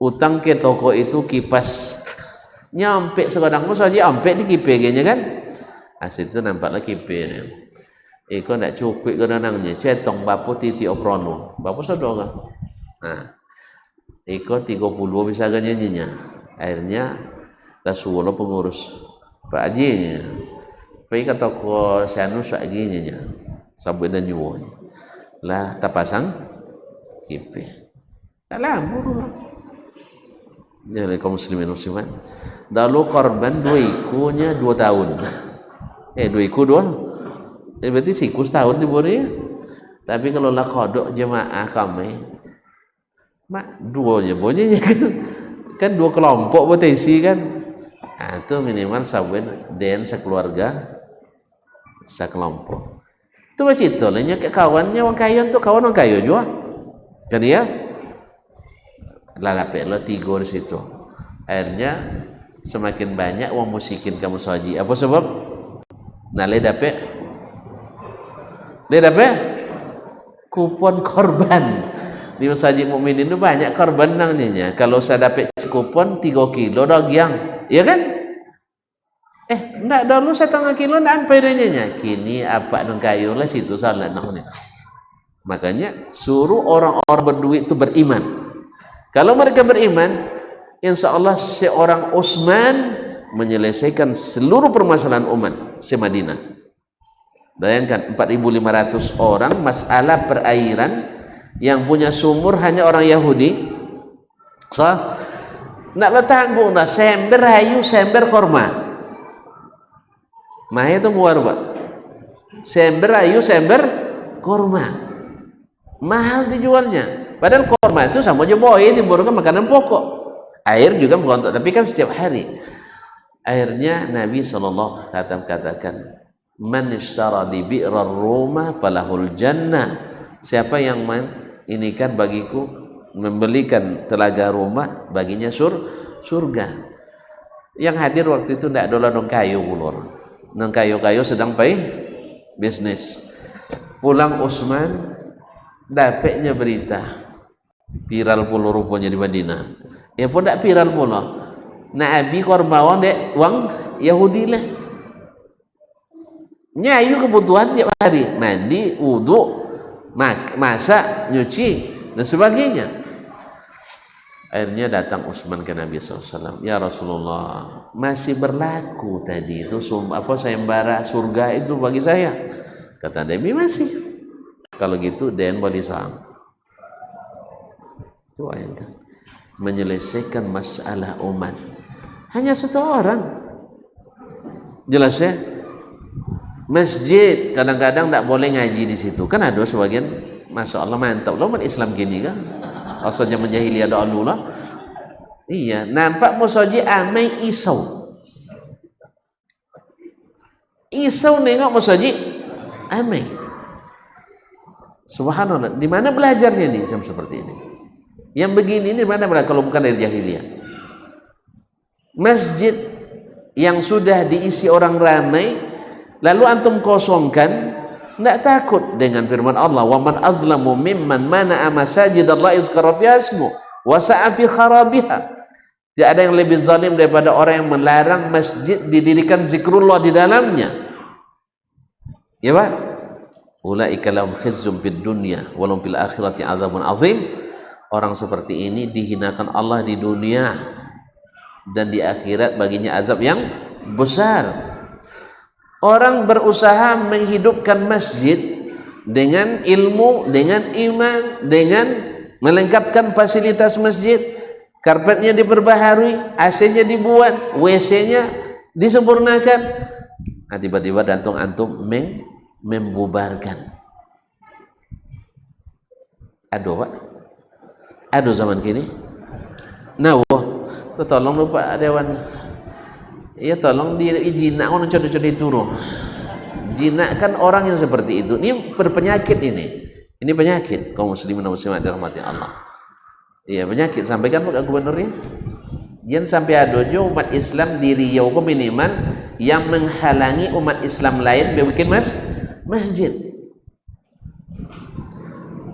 Utang ke toko itu kipas nyampe sekarang pun saja ampek di kipegenya kan. Asyik itu nampaklah kipenya. Iko nak cukup kenanangnya cetong bapu titi oprono bapu saudara. Nah, iko 30 bisa ganyanyinya. Akhirnya Rasulullah pengurus Pak Haji nya. Pergi ke toko Sianus Pak Haji nya. Sabun dan nyuwun. Lah tapasang kipe. Tak lama. Jadi kaum muslimin muslimat, dalu korban 2 ikunya 2 tahun. 2 iku 2. Berarti siku setahun diberi. Tapi kalau lah kodok jemaah kami, mak 2 je bunyinya kan 2 kelompok bertesi kan. Itu minimal sabun dan sekeluarga sekelompok. Itu macam itu lahnya ke kawannya wong kayu tu kawan wong kayu juga. Kan ya? Lalapek lo 3 di situ. Akhirnya semakin banyak wong musikin kamu saji. Apa sebab? Nah, le dapet kupon korban. Di masjid mukminin itu banyak korban nangnya. Kalau saya dapat kupon 3 kilo dogyang, ya kan? Enggak dulu 1,5 kilo ndak ampernya. Kini apa dong kayu lah situ salah nangnya. Makanya suruh orang-orang berduit itu beriman. Kalau mereka beriman, insya Allah seorang Utsman menyelesaikan seluruh permasalahan umat se-Madinah. Bayangkan 4.500 orang masalah perairan yang punya sumur hanya orang Yahudi. So, nak letak guna sember hayu sember korma. Mah itu muar pak. Sember hayu sember korma. Mahal dijualnya. Padahal korma itu sama aja boy, diburukan makanan pokok. Air juga mengontok, tapi kan setiap hari. Akhirnya Nabi SAW katakan, man ishtara di bi'rar rumah falahul jannah. Siapa yang ini kan bagiku membelikan telaga rumah, baginya surga. Yang hadir waktu itu tidak dola dong kayu ulur. Nang kayu-kayu sedang pai bisnis. Pulang Utsman dapatnya berita viral puluh rupanya di Madinah. Ya pun tak viral puluh. Nabi korbawan dek wang Yahudi lah. Nyayu kebutuhan tiap hari, mandi, wudhu, masak, nyuci dan sebagainya. Akhirnya datang Utsman ke Nabi SAW. Ya Rasulullah, masih berlaku tadi itu sayembara surga itu bagi saya. Kata Nabi masih. Kalau gitu den boleh saham. Itu ayat menyelesaikan masalah umat. Hanya 1 orang. Jelas ya? Masjid kadang-kadang tak boleh ngaji di situ. Kan ada sebagian, masya Allah mantap loh umat Islam gini kan. Asalnya menjahiliyah doa Allah. Iya, nampak masjid amai isau. Isau nengok masjid amai. Subhanallah, di mana belajarnya nih macam seperti ini? Yang begini ini mana belajar kalau bukan dari jahiliyah? Masjid yang sudah diisi orang ramai lalu antum kosongkan, tidak takut dengan firman Allah, wa man azlamu mimman mana'a masajidallahi yuzkara fiha ismu wa sa'a fi kharabiha. Tidak ada yang lebih zalim daripada orang yang melarang masjid didirikan zikrullah di dalamnya. Ya Pak? Ulaika lahum khizyun fid dunya wa lahum fil akhirati adzabun azim. Orang seperti ini dihinakan Allah di dunia dan di akhirat baginya azab yang besar. Orang berusaha menghidupkan masjid dengan ilmu, dengan iman, dengan melengkapkan fasilitas masjid. Karpetnya diperbaharui, AC-nya dibuat, WC-nya disempurnakan. Nah, tiba-tiba dantung antum membubarkan. Aduh Pak, aduh zaman kini. Nah, tolong lupa Dewan. Ya tolong dijinak orang coba-coba dituruh. Jinak kan orang yang seperti itu. Ini berpenyakit ini. Ini penyakit kaum muslimin dan muslimat dirahmati Allah. Iya penyakit, sampaikan Pak Gubernurnya. Jangan sampai ada umat Islam di Riau ke minimal yang menghalangi umat Islam lain bikin masjid.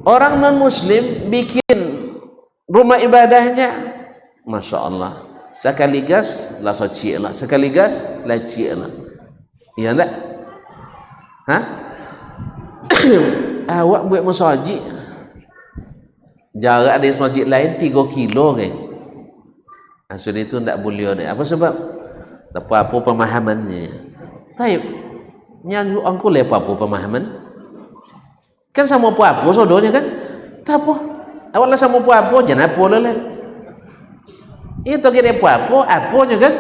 Orang non muslim bikin rumah ibadahnya, masya Allah, sekali gas lah soci lah, sekali gas lah cie lah. Iya enggak? Hah? Awak buat masjid jarak dari masjid lain 3 kilo kan. Maksud itu tidak boleh ada. Apa sebab? Tak apa pemahamannya. Taib. Nyanyi angku lepa apa pemahaman? Kan sama apa sodonya kan? Tak apa. Awaklah sama apa jangan apa lah. Itu kira apa apanya kan?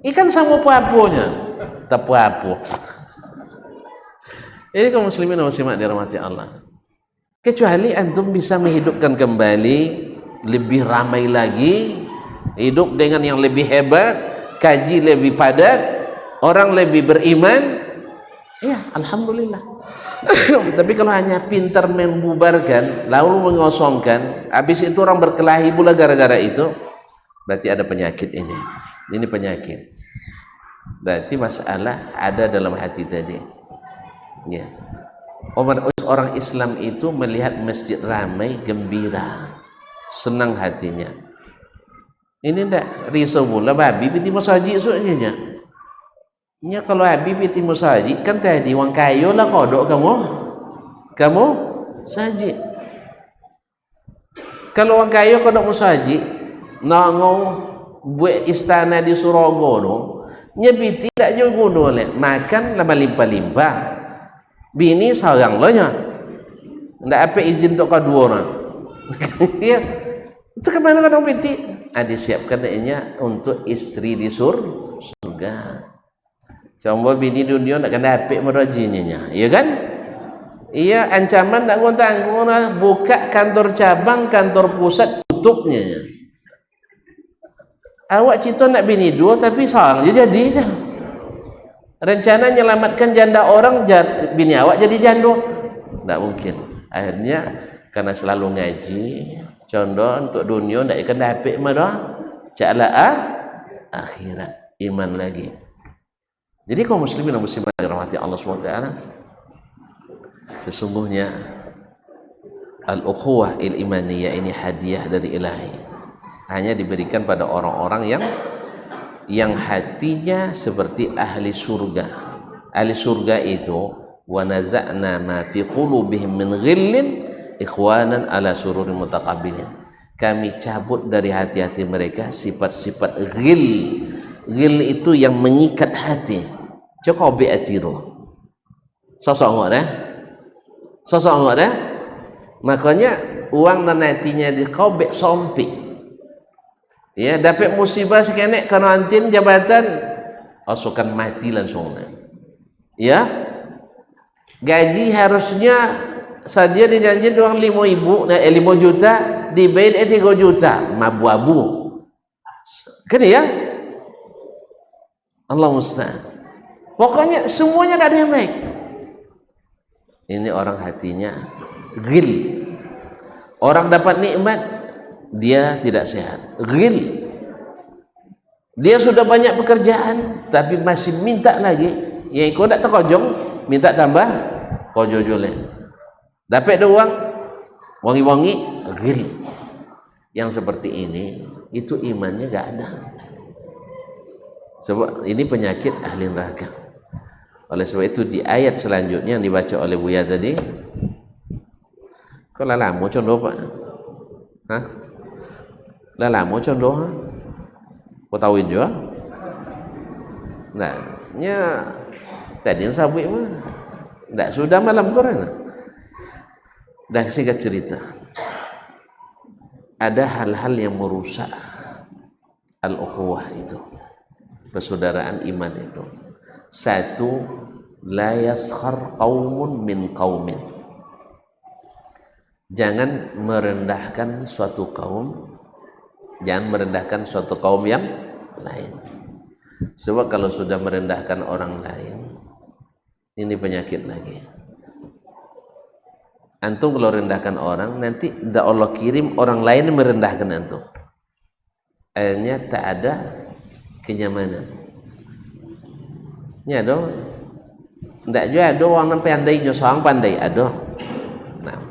Ikan sama apa-apanya. Tak apa. Ini kaum muslimin dan muslimat dirahmati Allah. Kecuali antum bisa menghidupkan kembali lebih ramai lagi, hidup dengan yang lebih hebat, kaji lebih padat, orang lebih beriman, ya alhamdulillah. Tapi kalau hanya pintar membubarkan lalu mengosongkan, habis itu orang berkelahi pula gara-gara itu, berarti ada penyakit ini penyakit, berarti masalah ada dalam hati tadi ya. Orang Islam itu melihat masjid ramai, gembira, senang hatinya. Ini ndak risau pula babi piti masjid soalnya. Nya kalau habib piti masjid kan tadi wang kayo lah kodok kamu sajid. Kalau wang kayo kodok masjid, ngau buat istana di Surogono, nya piti tak jauh boleh makan lama limpah-limpah. Bini sayang lo nya, ndak apa izin untuk kedua orang. Ya, itu kemana kadang piti? Disiapkan nya untuk istri di surga. Coba bini dunia nak kena apik merajininya, ya kan? Iya, ancaman nak tanggung buka kantor cabang, kantor pusat tutupnya. Awak cita nak bini dua tapi sayang jadi dah. Rencana menyelamatkan janda orang, bini awak jadi jando, tidak mungkin. Akhirnya karena selalu ngaji, contoh untuk dunia tidak ikan dapik madah, caklah akhirat iman lagi. Jadi kaum muslimin dan muslimat dirahmati Allah SWT, sesungguhnya al-ukhuwah il-imaniyah ini hadiah dari Ilahi, hanya diberikan pada orang-orang yang hatinya seperti ahli surga. Ahli surga itu wa naza'na ma fi qulubihim min ghillin ikhwanan ala sururin mutaqabilin. Kami cabut dari hati-hati mereka sifat-sifat ghil. Ghil itu yang mengikat hati. Coba be atiro. Sosok ngok dah. Makanya uang dan hatinya di kobek sompik. Ya, dapat musibah sekenek karena antin jabatan, asukan mati langsung. Ya, gaji harusnya saja dijanji uang 5 juta, dibayar 3 juta, mabu-abu. Kan ya? Allah musta'an. Pokoknya semuanya tidak ada yang baik. Ini orang hatinya ghil. Orang dapat nikmat, dia tidak sehat, ghil. Dia sudah banyak pekerjaan tapi masih minta lagi. Ya ikut tak terkojong, minta tambah kojojoleh. Dapat uang wangi-wangi, ghil. Yang seperti ini itu imannya gak ada. Sebab ini penyakit ahli neraka. Oleh sebab itu di ayat selanjutnya yang dibaca oleh Buya tadi, kok lama condoh Pak? Hah? Lama condoh? Kau tahu juga? Nah, nya tadi yang sabuk mah, tidak sudah malam Quran. Dah singkat cerita. Ada hal-hal yang merusak al-ukhuwah itu, persaudaraan iman itu. Satu, la yaskhar qaumun min qaumin. Jangan merendahkan suatu kaum, jangan merendahkan suatu kaum yang lain. Sebab kalau sudah merendahkan orang lain, ini penyakit lagi. Antum kalau rendahkan orang, nanti Allah kirim orang lain merendahkan antum. Akhirnya tak ada kenyamanan. Ya dong. Tidak juga ada orang pandai, seorang pandai ada. Nah,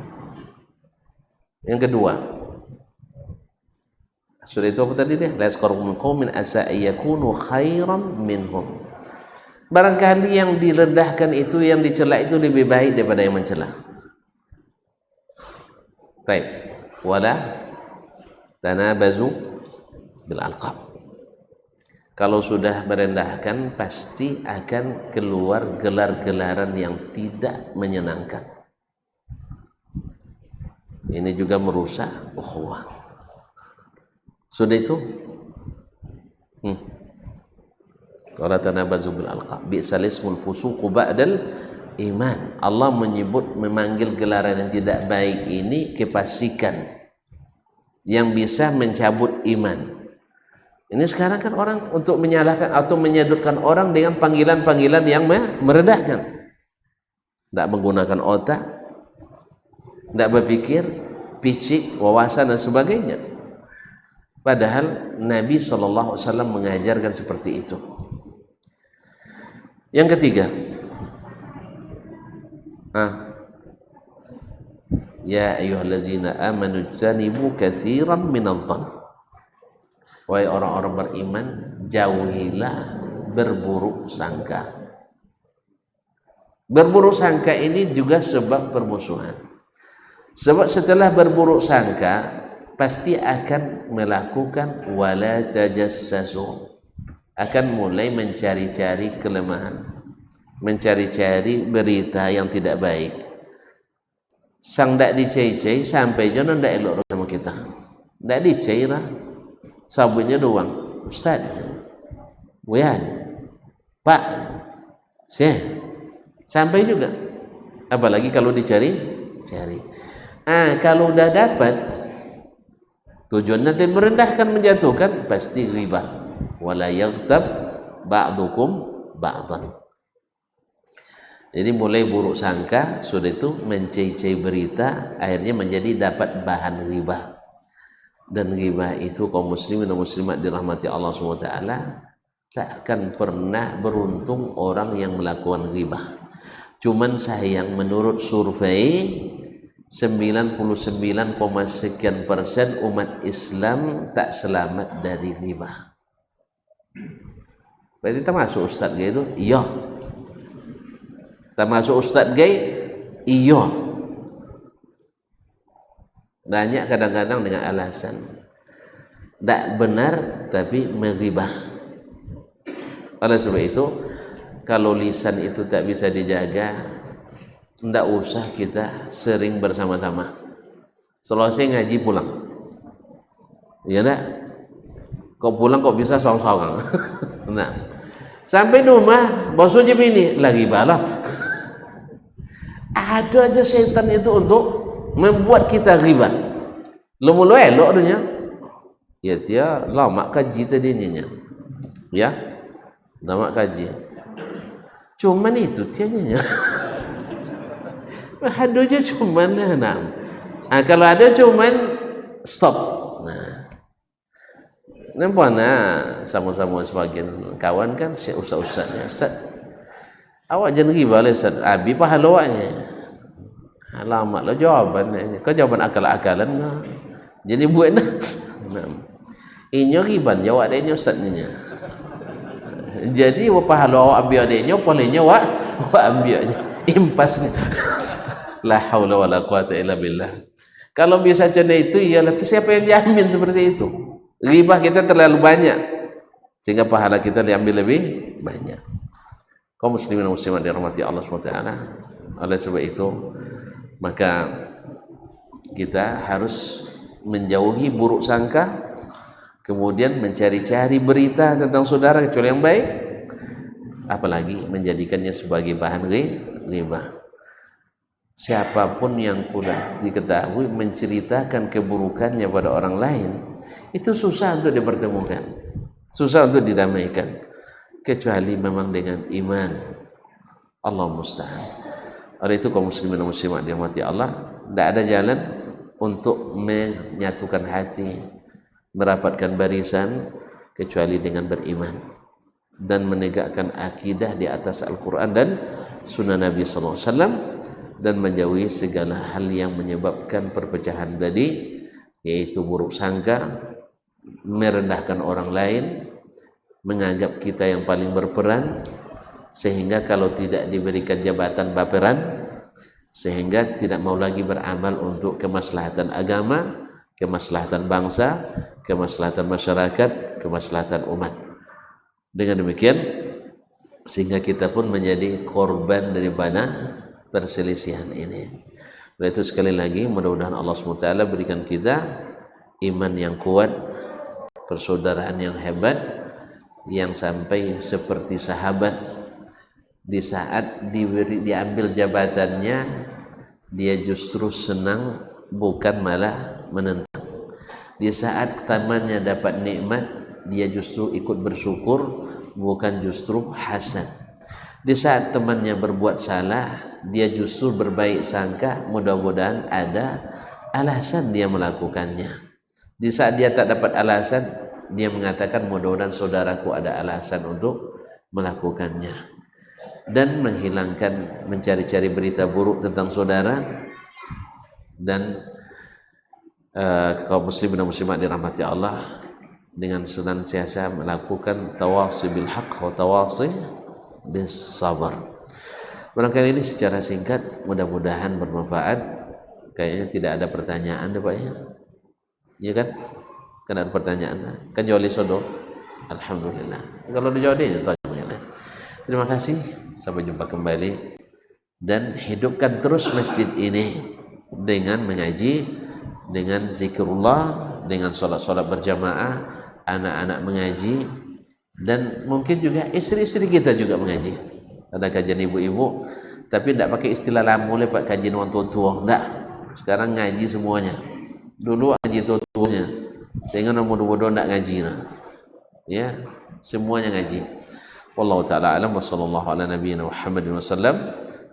yang kedua, sudah itu apa tadi deh? La yaskhurun qaumin asa ayyakunu khairan minhum. Barangkali yang direndahkan itu, yang dicela itu lebih baik daripada yang mencela. Baik, wala tanabazu bil alqab. Kalau sudah merendahkan, pasti akan keluar gelar-gelaran yang tidak menyenangkan. Ini juga merusak ukhuwah. Sudah itu, wala tanabazu bil alqab. Bi'sal ismul fusuqu ba'dal iman. Allah menyebut, memanggil gelaran yang tidak baik ini kefasikan yang bisa mencabut iman. Ini sekarang kan orang untuk menyalahkan atau menyudutkan orang dengan panggilan-panggilan yang merendahkan. Tidak menggunakan otak, tidak berpikir, picik, wawasan dan sebagainya. Padahal Nabi SAW mengajarkan seperti itu. Yang ketiga, ya ayyuhallazina amanu janibu katsiran minadh-dhann. Wahai orang-orang beriman, jauhilah berburuk sangka. Berburuk sangka ini juga sebab permusuhan. Sebab setelah berburuk sangka pasti akan melakukan wala tajassasu, akan mulai mencari-cari kelemahan, mencari-cari berita yang tidak baik. Sang dak dicai-cai sampai jono ndak elok sama kita. Ndak dicai lah. Sabunnya doang. Ustaz, Buya, Pak, Syekh, sampai juga. Apalagi kalau dicari-cari. Kalau udah dapat, tujuan nanti merendahkan, menjatuhkan, pasti ghibah. Wala yaghtab ba'dukum ba'dan. Jadi mulai buruk sangka, sudah itu mencei-cei berita, akhirnya menjadi dapat bahan ghibah. Dan ghibah itu kaum muslimin dan muslimat dirahmati Allah SWT, takkan pernah beruntung orang yang melakukan ghibah. Cuman sayang, menurut survei 99,sekian% umat Islam tak selamat dari ghibah. Berarti termasuk Ustaz Gay itu? Iya. Termasuk Ustaz Gay? Iya. Banyak kadang-kadang dengan alasan tak benar tapi menghibah. Oleh sebab itu, kalau lisan itu tak bisa dijaga, tidak usah kita sering bersama-sama. Selesai ngaji pulang, ya enggak? Kok pulang kok bisa sorang-sorang? Nah, sampai rumah bosnya ini lagi balah. Ada aja setan itu untuk membuat kita ghibah. Lu elok dunia. Ya dia lama kaji tadinya. Ya. Lama kaji. Cuman itu tianya. Hadunya cuman kalau ada cuman stop. Nampak sama-sama sebagian kawan kan ustaz-ustaznya, Ustaz, awak jangan riba lah Ustaz, abi pahala awaknya. Alamak lah jawabannya, kau jawaban akal-akalan lah. Jadi buat inyo riban jawab adanya Ustaznya. Jadi pahala awak ambil adanya, pahalanya awak ambilnya. Impas ni. La haula wala quwata illa billah. Kalau biasa macam itu, ialah siapa yang diamin seperti itu? Ribah kita terlalu banyak sehingga pahala kita diambil lebih banyak. Kaum muslimin dan muslimat dirahmati Allah SWT. Oleh sebab itu maka kita harus menjauhi buruk sangka, kemudian mencari-cari berita tentang saudara kecuali yang baik, apalagi menjadikannya sebagai bahan ghibah. Siapapun yang sudah diketahui menceritakan keburukannya pada orang lain, itu susah untuk dipertemukan, susah untuk didamaikan, kecuali memang dengan iman. Allah musta'an. Oleh itu kaum muslimin dan muslimat dirahmati Allah, tidak ada jalan untuk menyatukan hati, merapatkan barisan kecuali dengan beriman dan menegakkan akidah di atas Al-Quran dan Sunnah Nabi SAW, dan menjauhi segala hal yang menyebabkan perpecahan tadi, yaitu buruk sangka, merendahkan orang lain, menganggap kita yang paling berperan, sehingga kalau tidak diberikan jabatan baperan, sehingga tidak mau lagi beramal untuk kemaslahatan agama, kemaslahatan bangsa, kemaslahatan masyarakat, kemaslahatan umat. Dengan demikian sehingga kita pun menjadi korban daripada perselisihan ini. Oleh itu sekali lagi mudah-mudahan Allah SWT berikan kita iman yang kuat, persaudaraan yang hebat, yang sampai seperti sahabat, di saat diambil jabatannya dia justru senang, bukan malah menentang. Di saat temannya dapat nikmat, dia justru ikut bersyukur, bukan justru hasad. Di saat temannya berbuat salah, dia justru berbaik sangka, mudah-mudahan ada alasan dia melakukannya. Di saat dia tak dapat alasan, dia mengatakan mudah-mudahan saudaraku ada alasan untuk melakukannya. Dan menghilangkan, mencari-cari berita buruk tentang saudara. Dan kaum muslimin dan muslimat dirahmati Allah, dengan senantiasa melakukan tawasi bil haqq wa tawasi bis sabar. Barangkali ini secara singkat, mudah-mudahan bermanfaat. Kayaknya tidak ada pertanyaan deh Pak ya? Iya kan? Kan ada pertanyaan. Kan jawab sodo. Alhamdulillah. Kalau dijawab dia tanya. Terima kasih. Sampai jumpa kembali. Dan hidupkan terus masjid ini dengan mengaji, dengan zikrullah, dengan solat-solat berjamaah, anak-anak mengaji, dan mungkin juga istri-istri kita juga mengaji. Ada kajian ibu-ibu, tapi tidak pakai istilah lama Pak, kajian orang tua-tua, enggak. Sekarang ngaji semuanya. Dulu ngaji tua-tuanya, sehingga mudah-mudahan enggak ngaji. Ya, semuanya ngaji. Wallahu taala alam, wa sallallahu ala nabiyyina Muhammadin wasallam.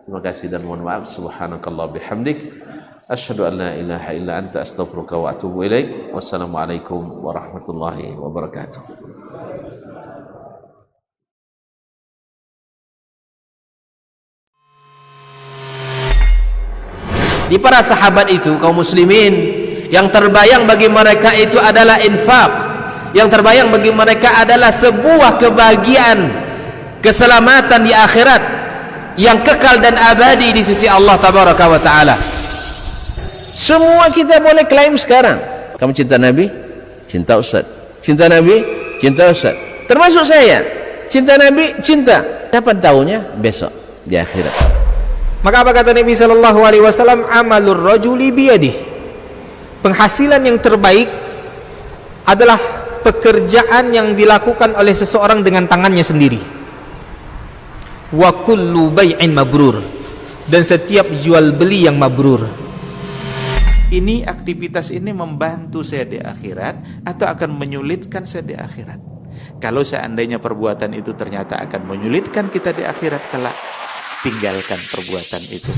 Terima kasih dan mohon maaf. Subhanakallah bihamdik, asyhadu an la ilaha illa anta, astaghfiruka wa atubu ilaik. Wassalamualaikum warahmatullahi wabarakatuh. Di para sahabat itu, kaum muslimin, yang terbayang bagi mereka itu adalah infak, yang terbayang bagi mereka adalah sebuah kebahagiaan, keselamatan di akhirat yang kekal dan abadi di sisi Allah tabaraka wa taala. Semua kita boleh klaim sekarang. Kamu cinta Nabi? Cinta Ustaz. Cinta Nabi? Cinta Ustaz. Termasuk saya. Cinta Nabi? Cinta. Dapat tahunya besok di akhirat. Maka apa kata Nabi sallallahu alaihi wasallam? Amalur rajuli biyadih. Penghasilan yang terbaik adalah pekerjaan yang dilakukan oleh seseorang dengan tangannya sendiri. Wa kullu bai'in mabrur. Dan setiap jual beli yang mabrur. Ini aktivitas ini membantu saya di akhirat atau akan menyulitkan saya di akhirat? Kalau seandainya perbuatan itu ternyata akan menyulitkan kita di akhirat kelak, tinggalkan perbuatan itu.